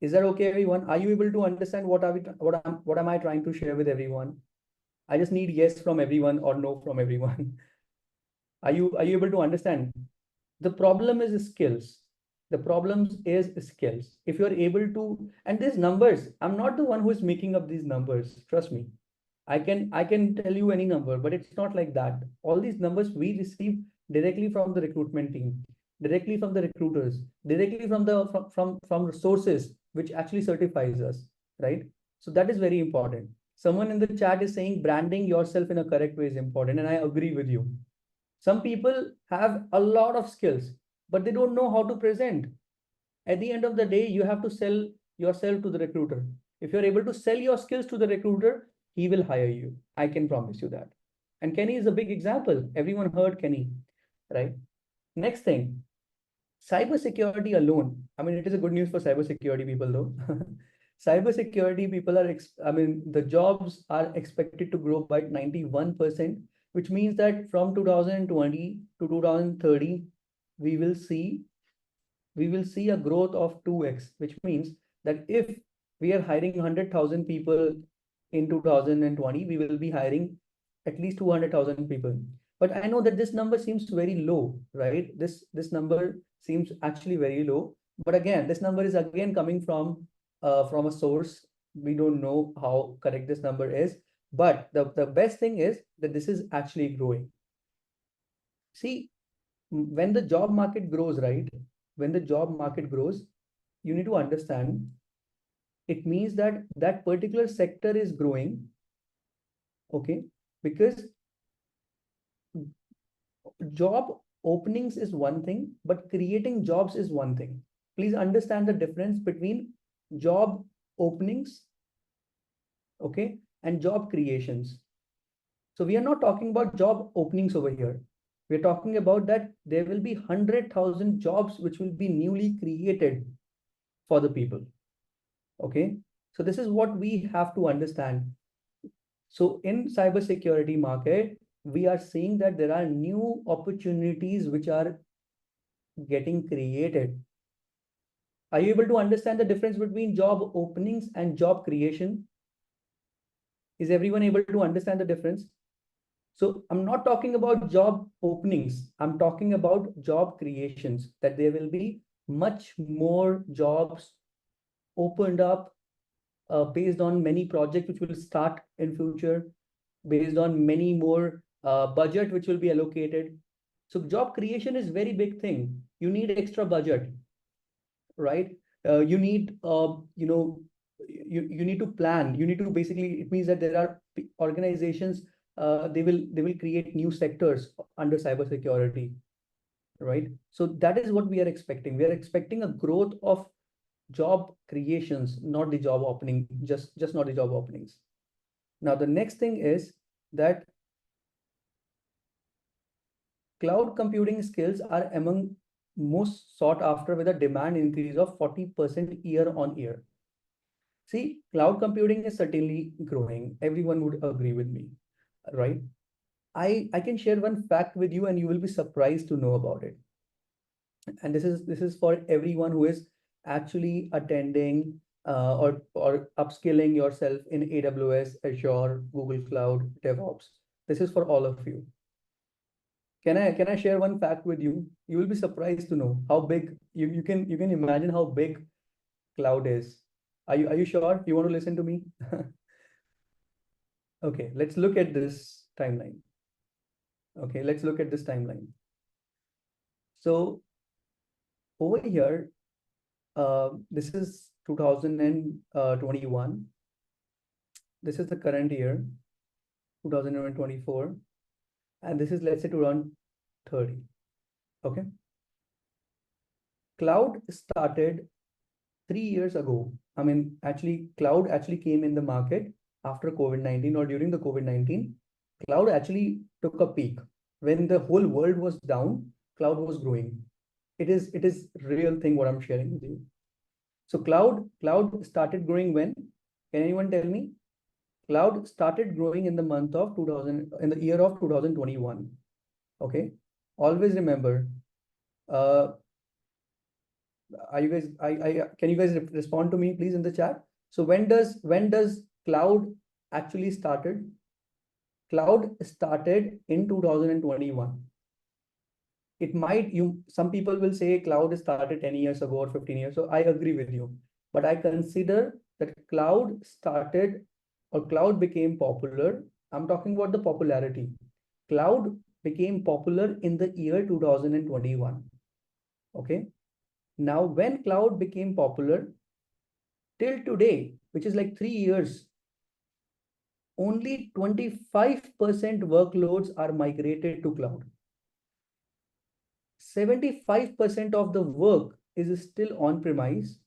Is that okay, everyone? Are you able to understand what am I trying to share with everyone? I just need yes from everyone or no from everyone. Are you able to understand? The problem is skills. The problem is skills. If you're able to, and these numbers, I'm not the one who is making up these numbers. Trust me. I can tell you any number, but it's not like that. All these numbers we receive directly from the recruitment team, directly from the recruiters, directly from sources which actually certifies us, right? So that is very important. Someone in the chat is saying branding yourself in a correct way is important, and I agree with you. Some people have a lot of skills, but they don't know how to present. At the end of the day, you have to sell yourself to the recruiter. If you're able to sell your skills to the recruiter, he will hire you. I can promise you that. And Kenny is a big example. Everyone heard Kenny, right? Next thing, cybersecurity alone. I mean, it is a good news for cybersecurity people, though. Cybersecurity people the jobs are expected to grow by 91%, which means that from 2020 to 2030, we will see a growth of 2x, which means that if we are hiring 100,000 people in 2020, we will be hiring at least 200,000 people. But I know that this number seems very low, right? This number seems actually very low. But again, this number is again coming from a source. We don't know how correct this number is. But the best thing is that this is actually growing. See, when the job market grows, right? When the job market grows, you need to understand it means that that particular sector is growing, okay? Because job openings is one thing, but creating jobs is one thing. Please understand the difference between job openings, okay, and job creations. So we are not talking about job openings over here. We're talking about that there will be 100,000 jobs which will be newly created for the people. Okay. So this is what we have to understand. So in cybersecurity market, we are seeing that there are new opportunities which are getting created. Are you able to understand the difference between job openings and job creation? Is everyone able to understand the difference? So I'm not talking about job openings. I'm talking about job creations, that there will be much more jobs opened up based on many projects which will start in future, based on many more budget which will be allocated. So job creation is very big thing. You need extra budget, right? You need, you need to plan. You need to basically, it means that there are organizations, they will create new sectors under cybersecurity, right? So that is what we are expecting. We are expecting a growth of job creations, not the job opening, just not the job openings. Now, the next thing is that cloud computing skills are among most sought after with a demand increase of 40% year on year. See, cloud computing is certainly growing. Everyone would agree with me, right? I can share one fact with you and you will be surprised to know about it. And this is for everyone who is actually attending or upskilling yourself in AWS, Azure, Google Cloud, DevOps. This is for all of you. Can I share one fact with you? You will be surprised to know how big you can imagine how big cloud is. Are you sure? You want to listen to me? Okay, let's look at this timeline. Okay, let's look at this timeline. So over here, this is 2021. This is the current year, 2024, and this is, let's say, 2030. Okay, cloud started 3 years ago. I mean, actually, cloud actually came in the market after COVID-19 or during the COVID-19. Cloud actually took a peak when the whole world was down. Cloud was growing. It is real thing what I'm sharing with you. So cloud started growing when? Can anyone tell me? Cloud started growing in the month of 2000, in the year of 2021. Okay. Always remember, uh, are you guys, can you guys respond to me, please, in the chat? So when does cloud actually started? Cloud started in 2021. It might, some people will say cloud started 10 years ago or 15 years. So I agree with you. But I consider that cloud started or cloud became popular. I'm talking about the popularity. Cloud became popular in the year 2021. Okay. Now, when cloud became popular, till today, which is like 3 years, only 25% workloads are migrated to cloud. 75% of the work is still on premise.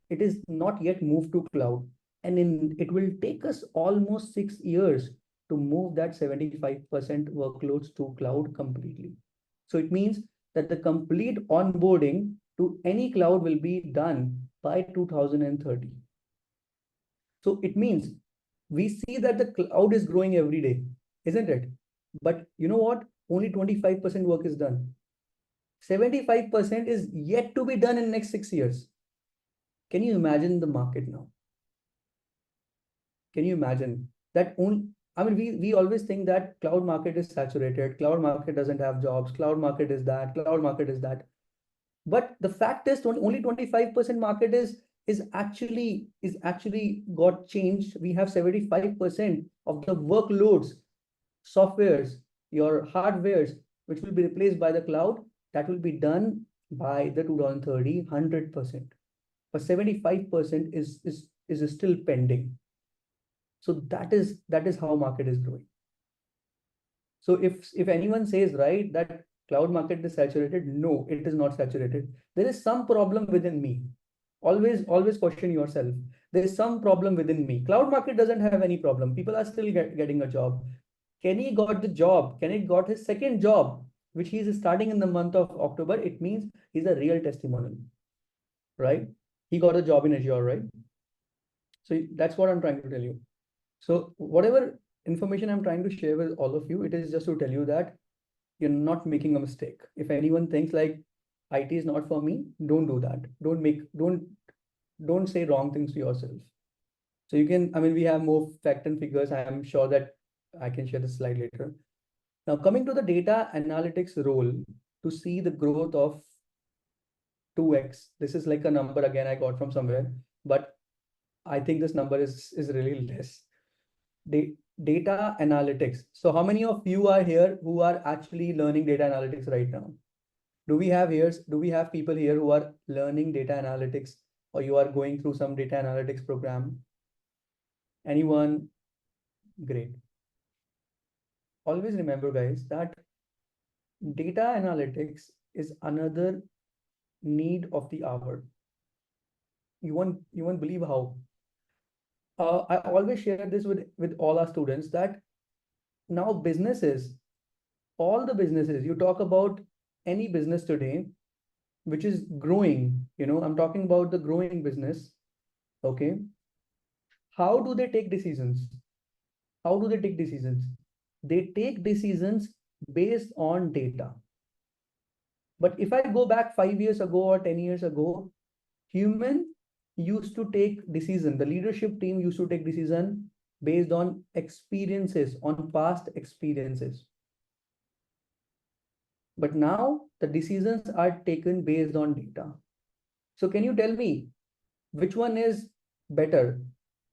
It is not yet moved to cloud. And it will take us almost 6 years to move that 75% workloads to cloud completely. So it means that the complete onboarding to any cloud will be done by 2030. So it means we see that the cloud is growing every day, isn't it? But you know what? Only 25% work is done. 75% is yet to be done in next 6 years. Can you imagine the market now? Can you imagine that only, I mean, we always think that cloud market is saturated, cloud market doesn't have jobs, cloud market is that, cloud market is that. But the fact is only 25% market is actually got changed. We have 75% of the workloads, softwares, your hardwares, which will be replaced by the cloud, that will be done by the 2030, 100%. But 75% is still pending. So that is how market is growing. So if anyone says, right, that cloud market is saturated, no, it is not saturated. There is some problem within me. Always question yourself. There is some problem within me. Cloud market doesn't have any problem. People are still getting a job. Kenny got the job. Kenny got his second job, which he is starting in the month of October. It means he's a real testimonial, right? He got a job in Azure, right? So that's what I'm trying to tell you. So whatever information I'm trying to share with all of you, it is just to tell you that you're not making a mistake. If anyone thinks like IT is not for me, don't do that. Don't say wrong things to yourself. So you can, I mean, we have more fact and figures. I am sure that I can share the slide later. Now, coming to the data analytics role to see the growth of 2x. This is like a number again I got from somewhere, but I think this number is really less. Data analytics. So how many of you are here who are actually learning data analytics right now? Do we have people here who are learning data analytics, or you are going through some data analytics program? Anyone? Great. Always remember, guys, that data analytics is another need of the hour. You won't believe how. I always share this with all our students that now businesses, all the businesses, you talk about any business today which is growing, I'm talking about the growing business. Okay. How do they take decisions? How do they take decisions? They take decisions based on data. But if I go back 5 years ago or 10 years ago, human used to take decision. The leadership team used to take decision based on experiences, on past experiences. But now the decisions are taken based on data. So can you tell me which one is better?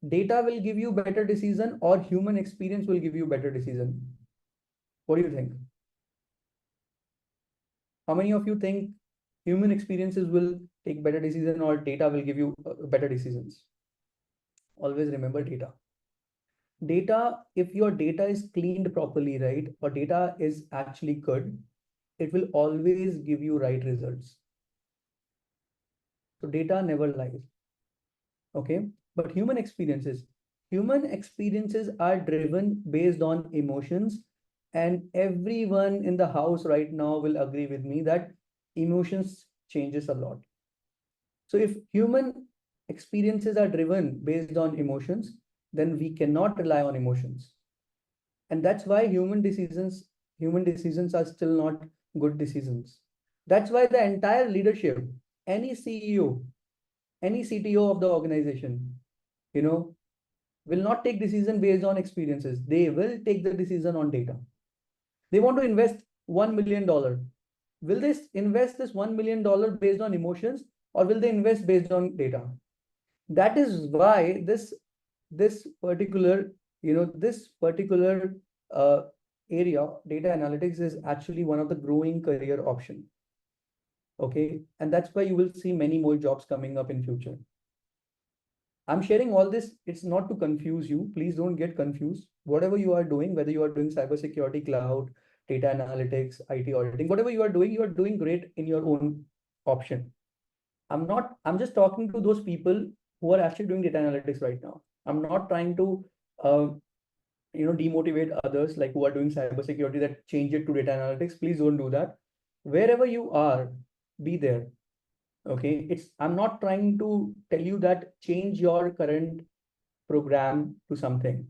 Data will give you better decision, or human experience will give you better decision? What do you think? How many of you think human experiences will take better decision, or data will give you better decisions? Always remember data. Data, if your data is cleaned properly, right, or data is actually good, it will always give you right results. So data never lies. Okay. But human experiences are driven based on emotions. And everyone in the house right now will agree with me that emotions changes a lot. So if human experiences are driven based on emotions, then we cannot rely on emotions. And that's why human decisions are still not good decisions. That's why the entire leadership, any CEO, any CTO of the organization, you know, will not take decision based on experiences. They will take the decision on data. They want to invest $1 million. Will they invest this $1 million based on emotions, or will they invest based on data? That is why this particular, this particular area, data analytics, is actually one of the growing career option. Okay. And that's why you will see many more jobs coming up in future. I'm sharing all this. It's not to confuse you. Please don't get confused. Whatever you are doing, whether you are doing cybersecurity, cloud, data analytics, IT auditing, whatever you are doing great in your own option. I'm just talking to those people who are actually doing data analytics right now. I'm not trying to, uh, demotivate others like who are doing cybersecurity, that change it to data analytics. Please don't do that. Wherever you are, be there. Okay. I'm not trying to tell you that change your current program to something.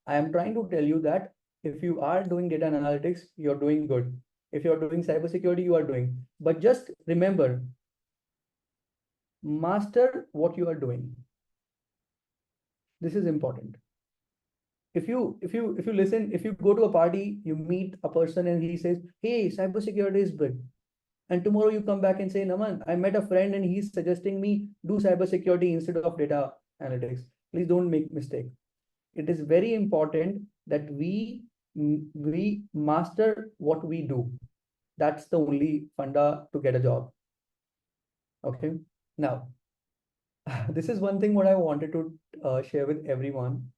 I am trying to tell you that if you are doing data analytics, you're doing good. If you're doing cybersecurity, you are doing. But just remember, master what you are doing. This is important. If you go to a party, you meet a person and he says, hey, cybersecurity is good. And tomorrow you come back and say, Naman, I met a friend and he's suggesting me do cybersecurity instead of data analytics. Please don't make mistake. It is very important that we master what we do. That's the only funda to get a job. Okay. Now, this is one thing what I wanted to share with everyone.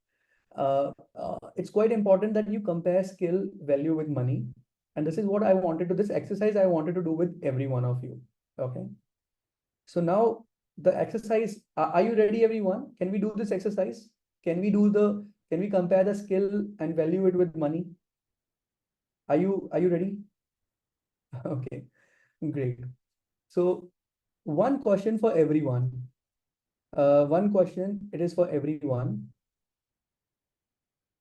It's quite important that you compare skill value with money. And this is what I wanted to, this exercise I wanted to do with every one of you. Okay. So now the exercise, are you ready, everyone? Can we do this exercise? Can we compare the skill and value it with money? Are you ready? Okay, great. So one question for everyone. One question, it is for everyone.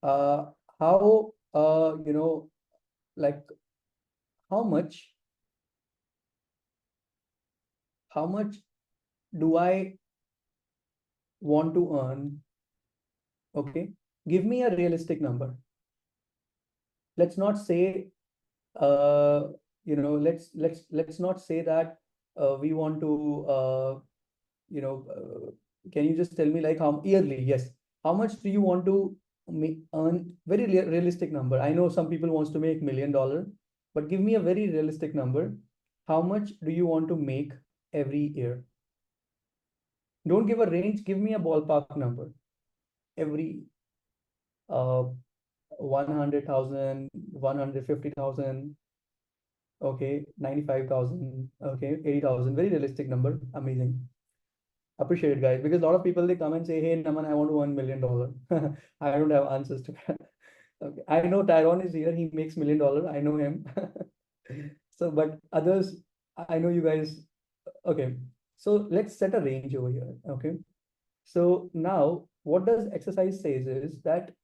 Uh, how, like how much, how much do I want to earn? Okay, give me a realistic number. Let's not say uh, let's not say that we want to can you just tell me like how yearly? Yes. How much do you want to earn? Very realistic number. I know some people wants to make $1 million, but give me a very realistic number. How much do you want to make every year? Don't give a range, give me a ballpark number. Every uh 100,000, 150,000, okay, 95,000, okay, 80,000, very realistic number. Amazing. Appreciate it, guys, because a lot of people they come and say, "Hey, Naman, I want to $1 million." I don't have answers to that. Okay, I know Tyrone is here. He makes $1 million. I know him. So, but others, I know you guys. Okay, so let's set a range over here. Okay, so now what does exercise says is that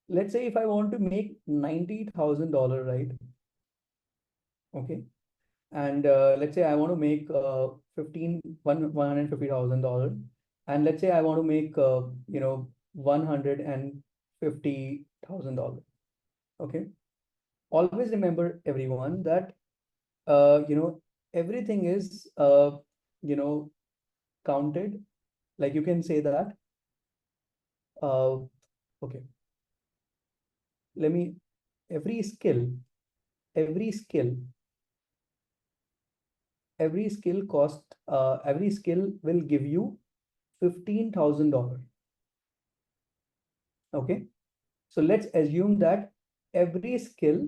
let's say if I want to make $90,000, right? Okay, and let's say I want to make 150,000, and let's say I want to make $150,000. Okay, always remember everyone that everything is counted. Like you can say that uh, okay, let me every skill, every skill, every skill will give you $15,000. Okay, so let's assume that every skill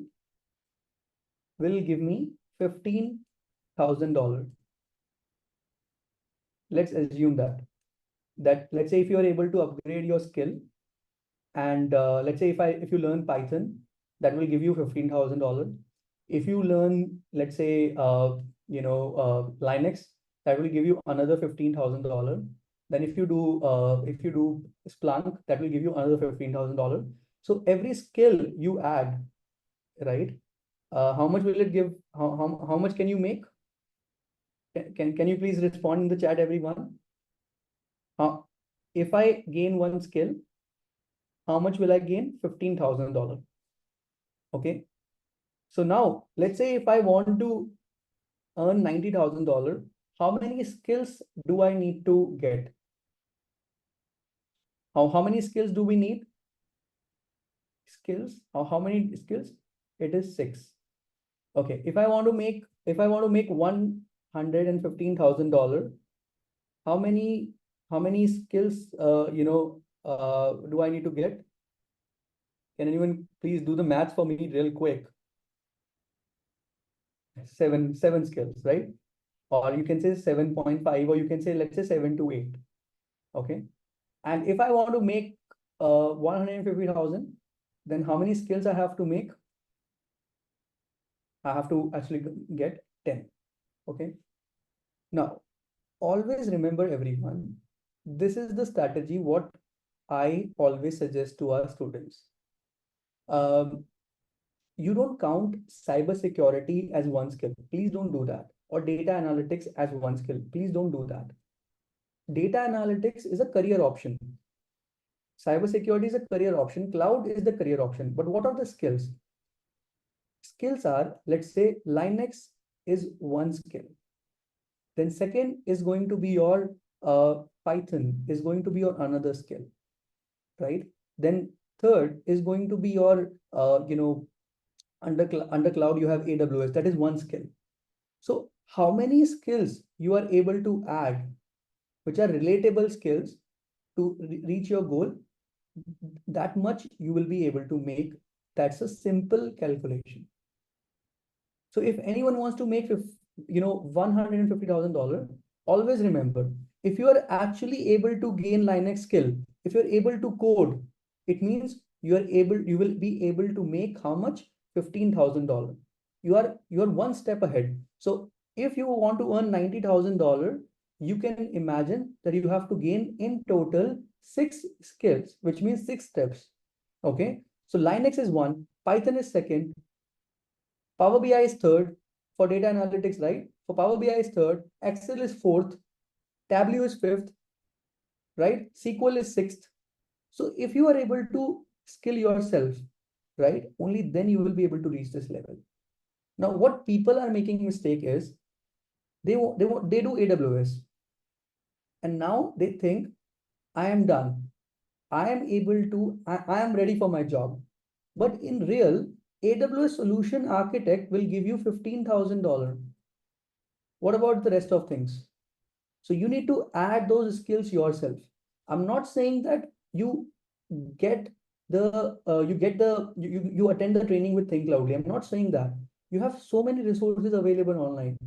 will give me $15,000. Let's assume that let's say if you are able to upgrade your skill, and let's say if you learn Python, that will give you $15,000. If you learn, let's say Linux, that will give you another $15,000. Then if you do Splunk, that will give you another $15,000. So every skill you add, right? How much will it give? How much can you make? Can you please respond in the chat, everyone? If I gain one skill, how much will I gain? $15,000. Okay. So now let's say if I want to earn $90,000, how many skills do I need to get? How many skills do we need? Skills. How many skills? It is 6. Okay. If I want to make $115,000, how many skills do I need to get? Can anyone please do the maths for me real quick? Seven skills, right? Or you can say 7.5, or you can say, let's say 7 to 8. Okay. And if I want to make 150,000, then how many skills I have to make? I have to actually get 10. Okay. Now, always remember everyone, this is the strategy what I always suggest to our students. Um, you don't count cybersecurity as one skill. Please don't do that. Or data analytics as one skill. Please don't do that. Data analytics is a career option. Cybersecurity is a career option. Cloud is the career option. But what are the skills? Skills are, let's say, Linux is one skill. Then second is going to be your Python is going to be your another skill, right? Then third is going to be your under cloud you have AWS. That is one skill. So how many skills you are able to add, which are relatable skills to reach your goal, that much you will be able to make. That's a simple calculation. So if anyone wants to make $150,000, always remember, if you are actually able to gain Linux skill, if you're able to code, it means you will be able to make how much? $15,000. You are one step ahead. So if you want to earn $90,000, you can imagine that you have to gain in total 6 skills, which means 6 steps. Okay. So Linux is one, Python is second, Power BI is third for data analytics, right? For Power BI is third, Excel is fourth, Tableau is fifth, right? SQL is sixth. So if you are able to skill yourself, right, only then you will be able to reach this level. Now, what people are making mistake is they do AWS, and now they think I am done. I am ready for my job. But in real, AWS solution architect will give you $15,000. What about the rest of things? So you need to add those skills yourself. I'm not saying that get you attend the training with Thinkcloudly. I'm not saying that. You have so many resources available online.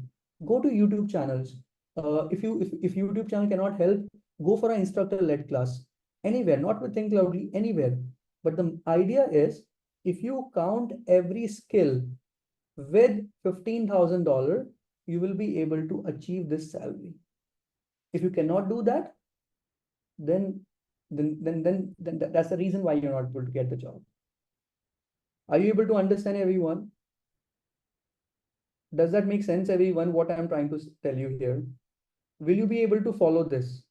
Go to YouTube channels. If YouTube channel cannot help, go for an instructor-led class anywhere, not with Thinkcloudly, anywhere. But the idea is, if you count every skill with $15,000, you will be able to achieve this salary. If you cannot do that, then that's the reason why you're not able to get the job. Are you able to understand, everyone? Does that make sense, everyone, what I'm trying to tell you here? Will you be able to follow this?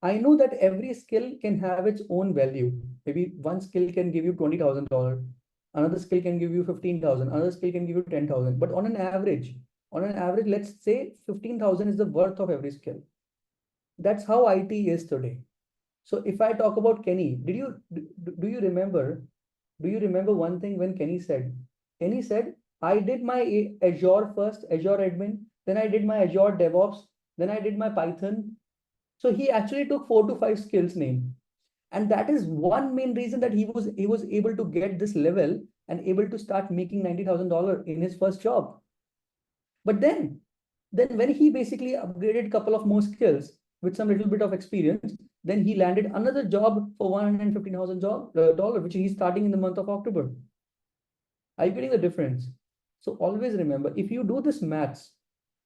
I know that every skill can have its own value. Maybe one skill can give you $20,000, another skill can give you 15,000, another skill can give you 10,000. But on an average, let's say 15,000 is the worth of every skill. That's how IT is today. So if I talk about Kenny, do you remember? Do you remember one thing when Kenny said? Kenny said, I did my Azure first, Azure admin, then I did my Azure DevOps, then I did my Python. So he actually took 4 to 5 skills name. And that is one main reason that he was able to get this level and able to start making $90,000 in his first job. But then when he basically upgraded a couple of more skills with some little bit of experience, then he landed another job for $115,000, which he's starting in the month of October. Are you getting the difference? So always remember, if you do this maths,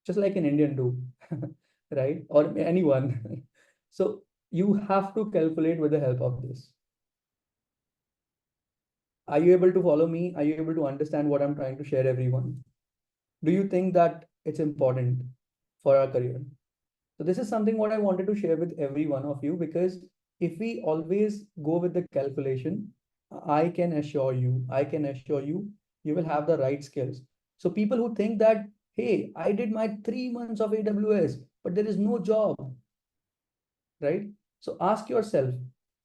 just like an Indian do, right? Or anyone. So you have to calculate with the help of this. Are you able to follow me? Are you able to understand what I'm trying to share, everyone? Do you think that it's important for our career? So this is something what I wanted to share with every one of you, because if we always go with the calculation, I can assure you, you will have the right skills. So people who think that, hey, I did my 3 months of AWS, but there is no job, right? So ask yourself,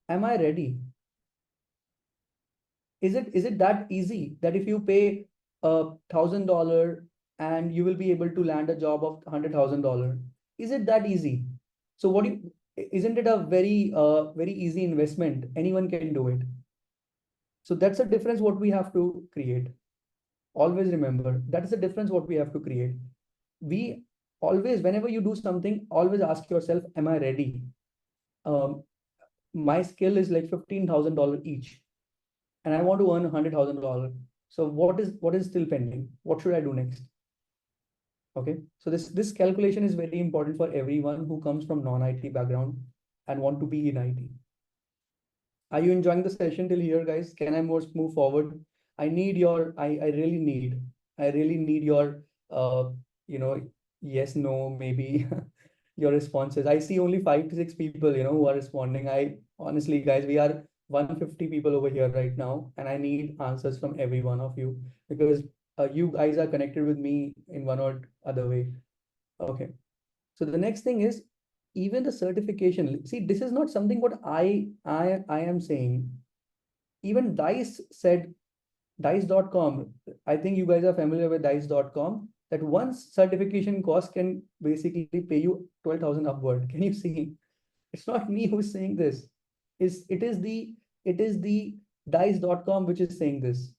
am I ready? Is it that easy that if you pay $1,000 and you will be able to land a job of $100,000? Is it that easy? So isn't it a very easy investment? Anyone can do it. So that's the difference what we have to create. Always remember, that is the difference what we have to create. We always, whenever you do something, always ask yourself, am I ready? My skill is like $15,000 each, and I want to earn $100,000. So what is still pending? What should I do next? Okay, so this calculation is very important for everyone who comes from non-IT background and want to be in IT. Are you enjoying the session till here, guys? Can I move forward? I really need your you know yes, no, maybe your responses. I see only 5 to 6 people, who are responding. I honestly, guys, we are 150 people over here right now, and I need answers from every one of you, because you guys are connected with me in one or other way. Okay. So the next thing is, even the certification. See, this is not something what I am saying. Even Dice said, Dice.com. I think you guys are familiar with Dice.com. That one certification cost can basically pay you 12,000 upward. Can you see? It's not me who's saying this. It is the Dice.com which is saying this,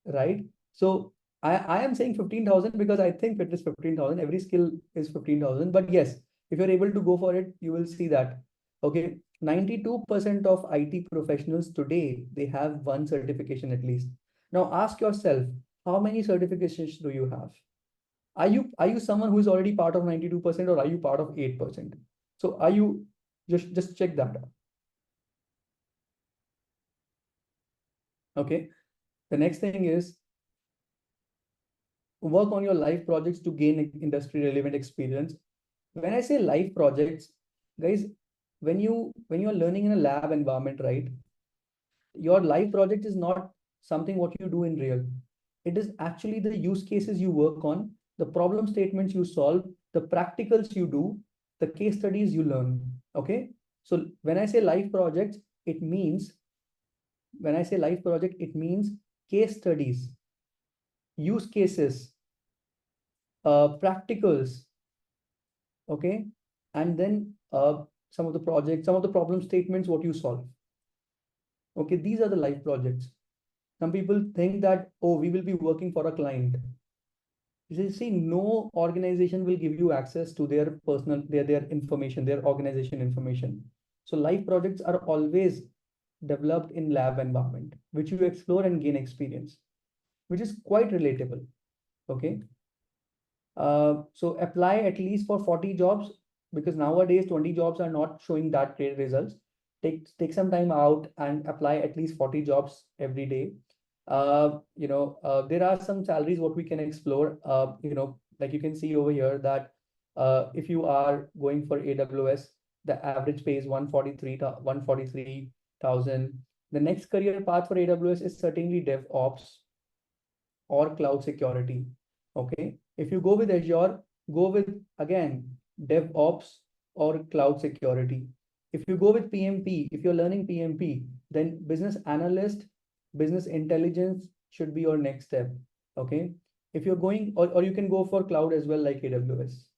right? So I am saying 15,000 because I think it is 15,000. Every skill is 15,000. But yes, if you're able to go for it, you will see that. Okay, 92% of IT professionals today, they have one certification at least. Now ask yourself, how many certifications do you have? Are you someone who is already part of 92%, or are you part of 8%? So are you just check that out. Okay. The next thing is, work on your life projects to gain industry relevant experience. When I say life projects, guys, when you're learning in a lab environment, right? Your life project is not something what you do in real. It is actually the use cases you work on, the problem statements you solve, the practicals you do, the case studies you learn. Okay. So when I say life projects, it means when I say life project, it means case studies, use cases, practicals, okay, and then some of the projects, some of the problem statements, what you solve. Okay, these are the life projects. Some people think that, oh, we will be working for a client. You see, no organization will give you access to their personal, their information, their organization information. So life projects are always developed in lab environment, which you explore and gain experience, which is quite relatable. Okay. So apply at least for 40 jobs, because nowadays 20 jobs are not showing that great results. Take some time out and apply at least 40 jobs every day. There are some salaries what we can explore. Like you can see over here that if you are going for AWS, the average pay is 143,000. The next career path for AWS is certainly DevOps or cloud security. Okay. If you go with Azure, go with again DevOps or cloud security. If you go with PMP, if you're learning PMP, then business analyst, business intelligence should be your next step. Okay. If you're going, or you can go for cloud as well, like AWS.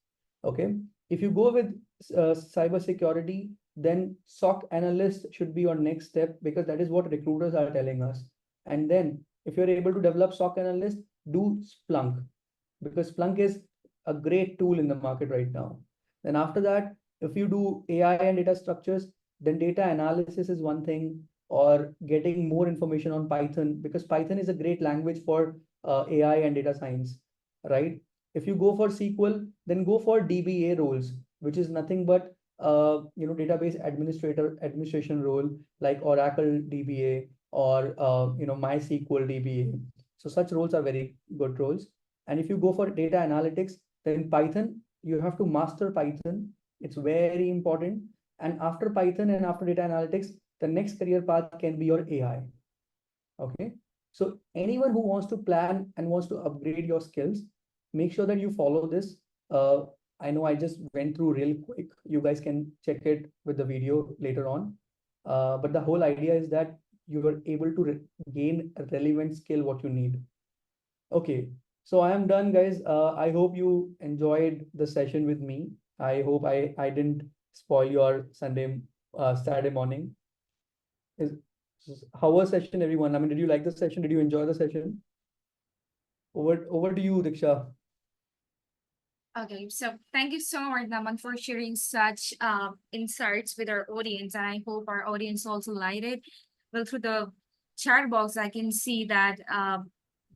Okay. If you go with cybersecurity, then SOC analyst should be your next step, because that is what recruiters are telling us. And then if you're able to develop SOC analyst, do Splunk, because Splunk is a great tool in the market right now. Then after that, if you do AI and data structures, then data analysis is one thing, or getting more information on Python, because Python is a great language for AI and data science, right? If you go for SQL, then go for DBA roles, which is nothing but database administration role, like Oracle DBA or MySQL DBA. So such roles are very good roles. And if you go for data analytics, then Python, you have to master Python. It's very important. And after Python and after data analytics, the next career path can be your AI. Okay. So anyone who wants to plan and wants to upgrade your skills, make sure that you follow this. I know I just went through real quick. You guys can check it with the video later on. But the whole idea is that you are able to gain a relevant skill what you need. Okay, so I am done, guys. I hope you enjoyed the session with me. I hope I didn't spoil your Saturday morning. Is how was session, everyone? I mean, did you like the session? Did you enjoy the session? Over to you, Diksha. Okay, so thank you so much, Naman, for sharing such insights with our audience. And I hope our audience also liked it. Well, through the chat box, I can see that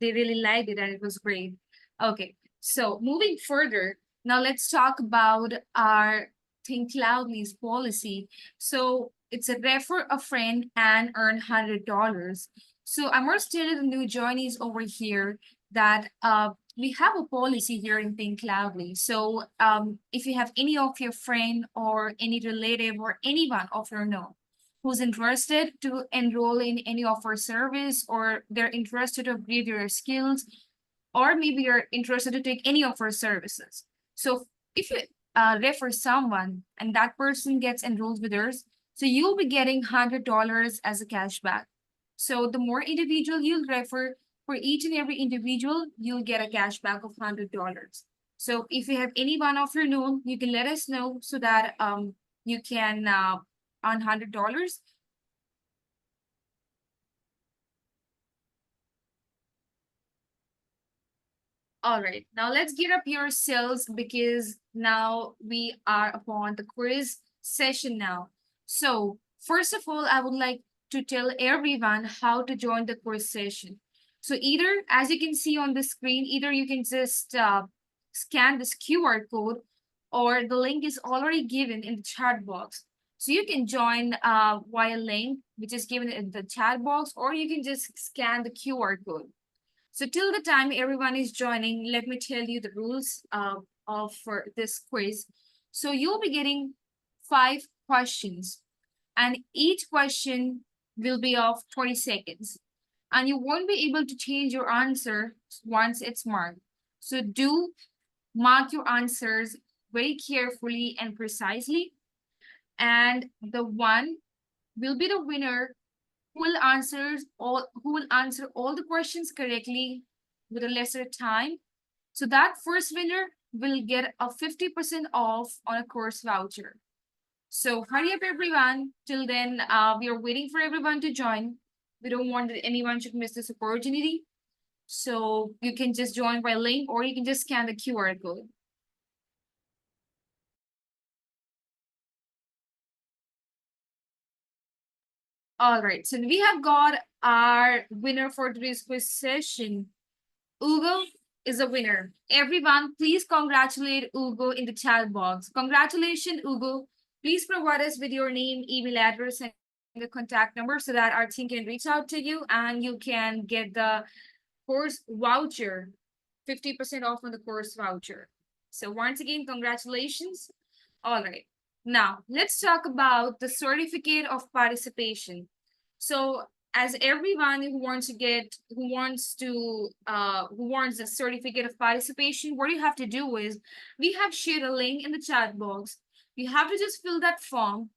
they really liked it and it was great. Okay, so moving further, now let's talk about our Thinkcloudly's policy. So it's a refer a friend and earn $100. So I'm more stated the new joinees over here that we have a policy here in Thinkcloudly. So if you have any of your friend or any relative or anyone of your know who's interested to enroll in any of our service, or they're interested to upgrade your skills, or maybe you're interested to take any of our services. So if you refer someone and that person gets enrolled with us, so you'll be getting $100 as a cashback. So the more individual you'll refer, for each and every individual, you'll get a cashback of $100. So if you have any one of your known, you can let us know so that you can earn $100. All right, now let's gear up yourselves because now we are upon the quiz session now. So first of all, I would like to tell everyone how to join the quiz session. So either, as you can see on the screen, either you can just scan this QR code, or the link is already given in the chat box. So you can join via link, which is given in the chat box, or you can just scan the QR code. So till the time everyone is joining, let me tell you the rules for this quiz. So you'll be getting 5 questions, and each question will be of 20 seconds. And you won't be able to change your answer once it's marked. So do mark your answers very carefully and precisely. And the one will be the winner who will answer all the questions correctly with a lesser time. So that first winner will get a 50% off on a course voucher. So hurry up, everyone. Till then, we are waiting for everyone to join. We don't want that anyone should miss this opportunity. So you can just join by link or you can just scan the QR code. All right, so we have got our winner for today's quiz session. Ugo is a winner. Everyone, please congratulate Ugo in the chat box. Congratulations, Ugo. Please provide us with your name, email address, and the contact number so that our team can reach out to you and you can get the course voucher, 50% off on the course voucher. So once again, congratulations. All right. Now, let's talk about the certificate of participation. So as everyone who wants a certificate of participation, what you have to do is we have shared a link in the chat box. You have to just fill that form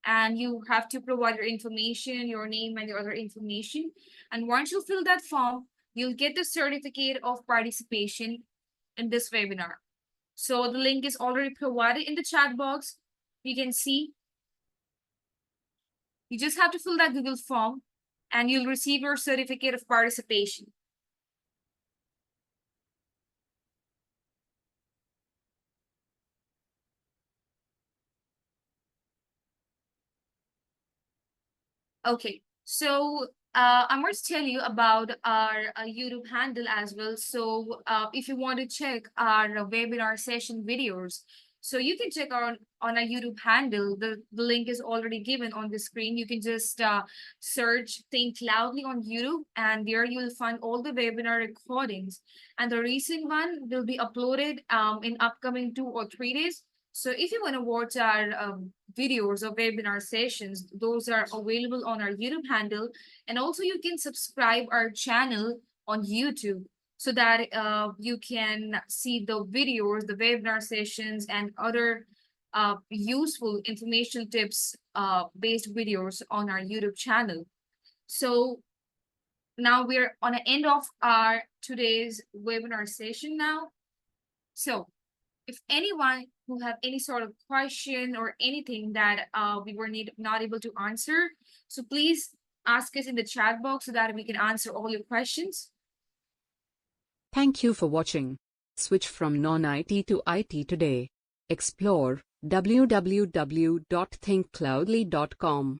and you have to provide your information, your name and your other information. And once you fill that form, you'll get the certificate of participation in this webinar. So the link is already provided in the chat box. You can see. You just have to fill that Google form and you'll receive your certificate of participation. Okay, so I must tell you about our YouTube handle as well. So if you want to check our webinar session videos, so you can check on our YouTube handle. The link is already given on the screen. You can just search Thinkcloudly on YouTube, and there you'll find all the webinar recordings. And the recent one will be uploaded in upcoming 2 or 3 days. So if you want to watch our videos or webinar sessions, those are available on our YouTube handle. And also you can subscribe our channel on YouTube so that you can see the videos, the webinar sessions, and other useful information tips based videos on our YouTube channel. So now we're on the end of our today's webinar session now. So if anyone who have any sort of question or anything that we were not able to answer, so please ask us in the chat box so that we can answer all your questions. Thank you for watching. Switch from non-IT to IT today. Explore www.thinkcloudly.com.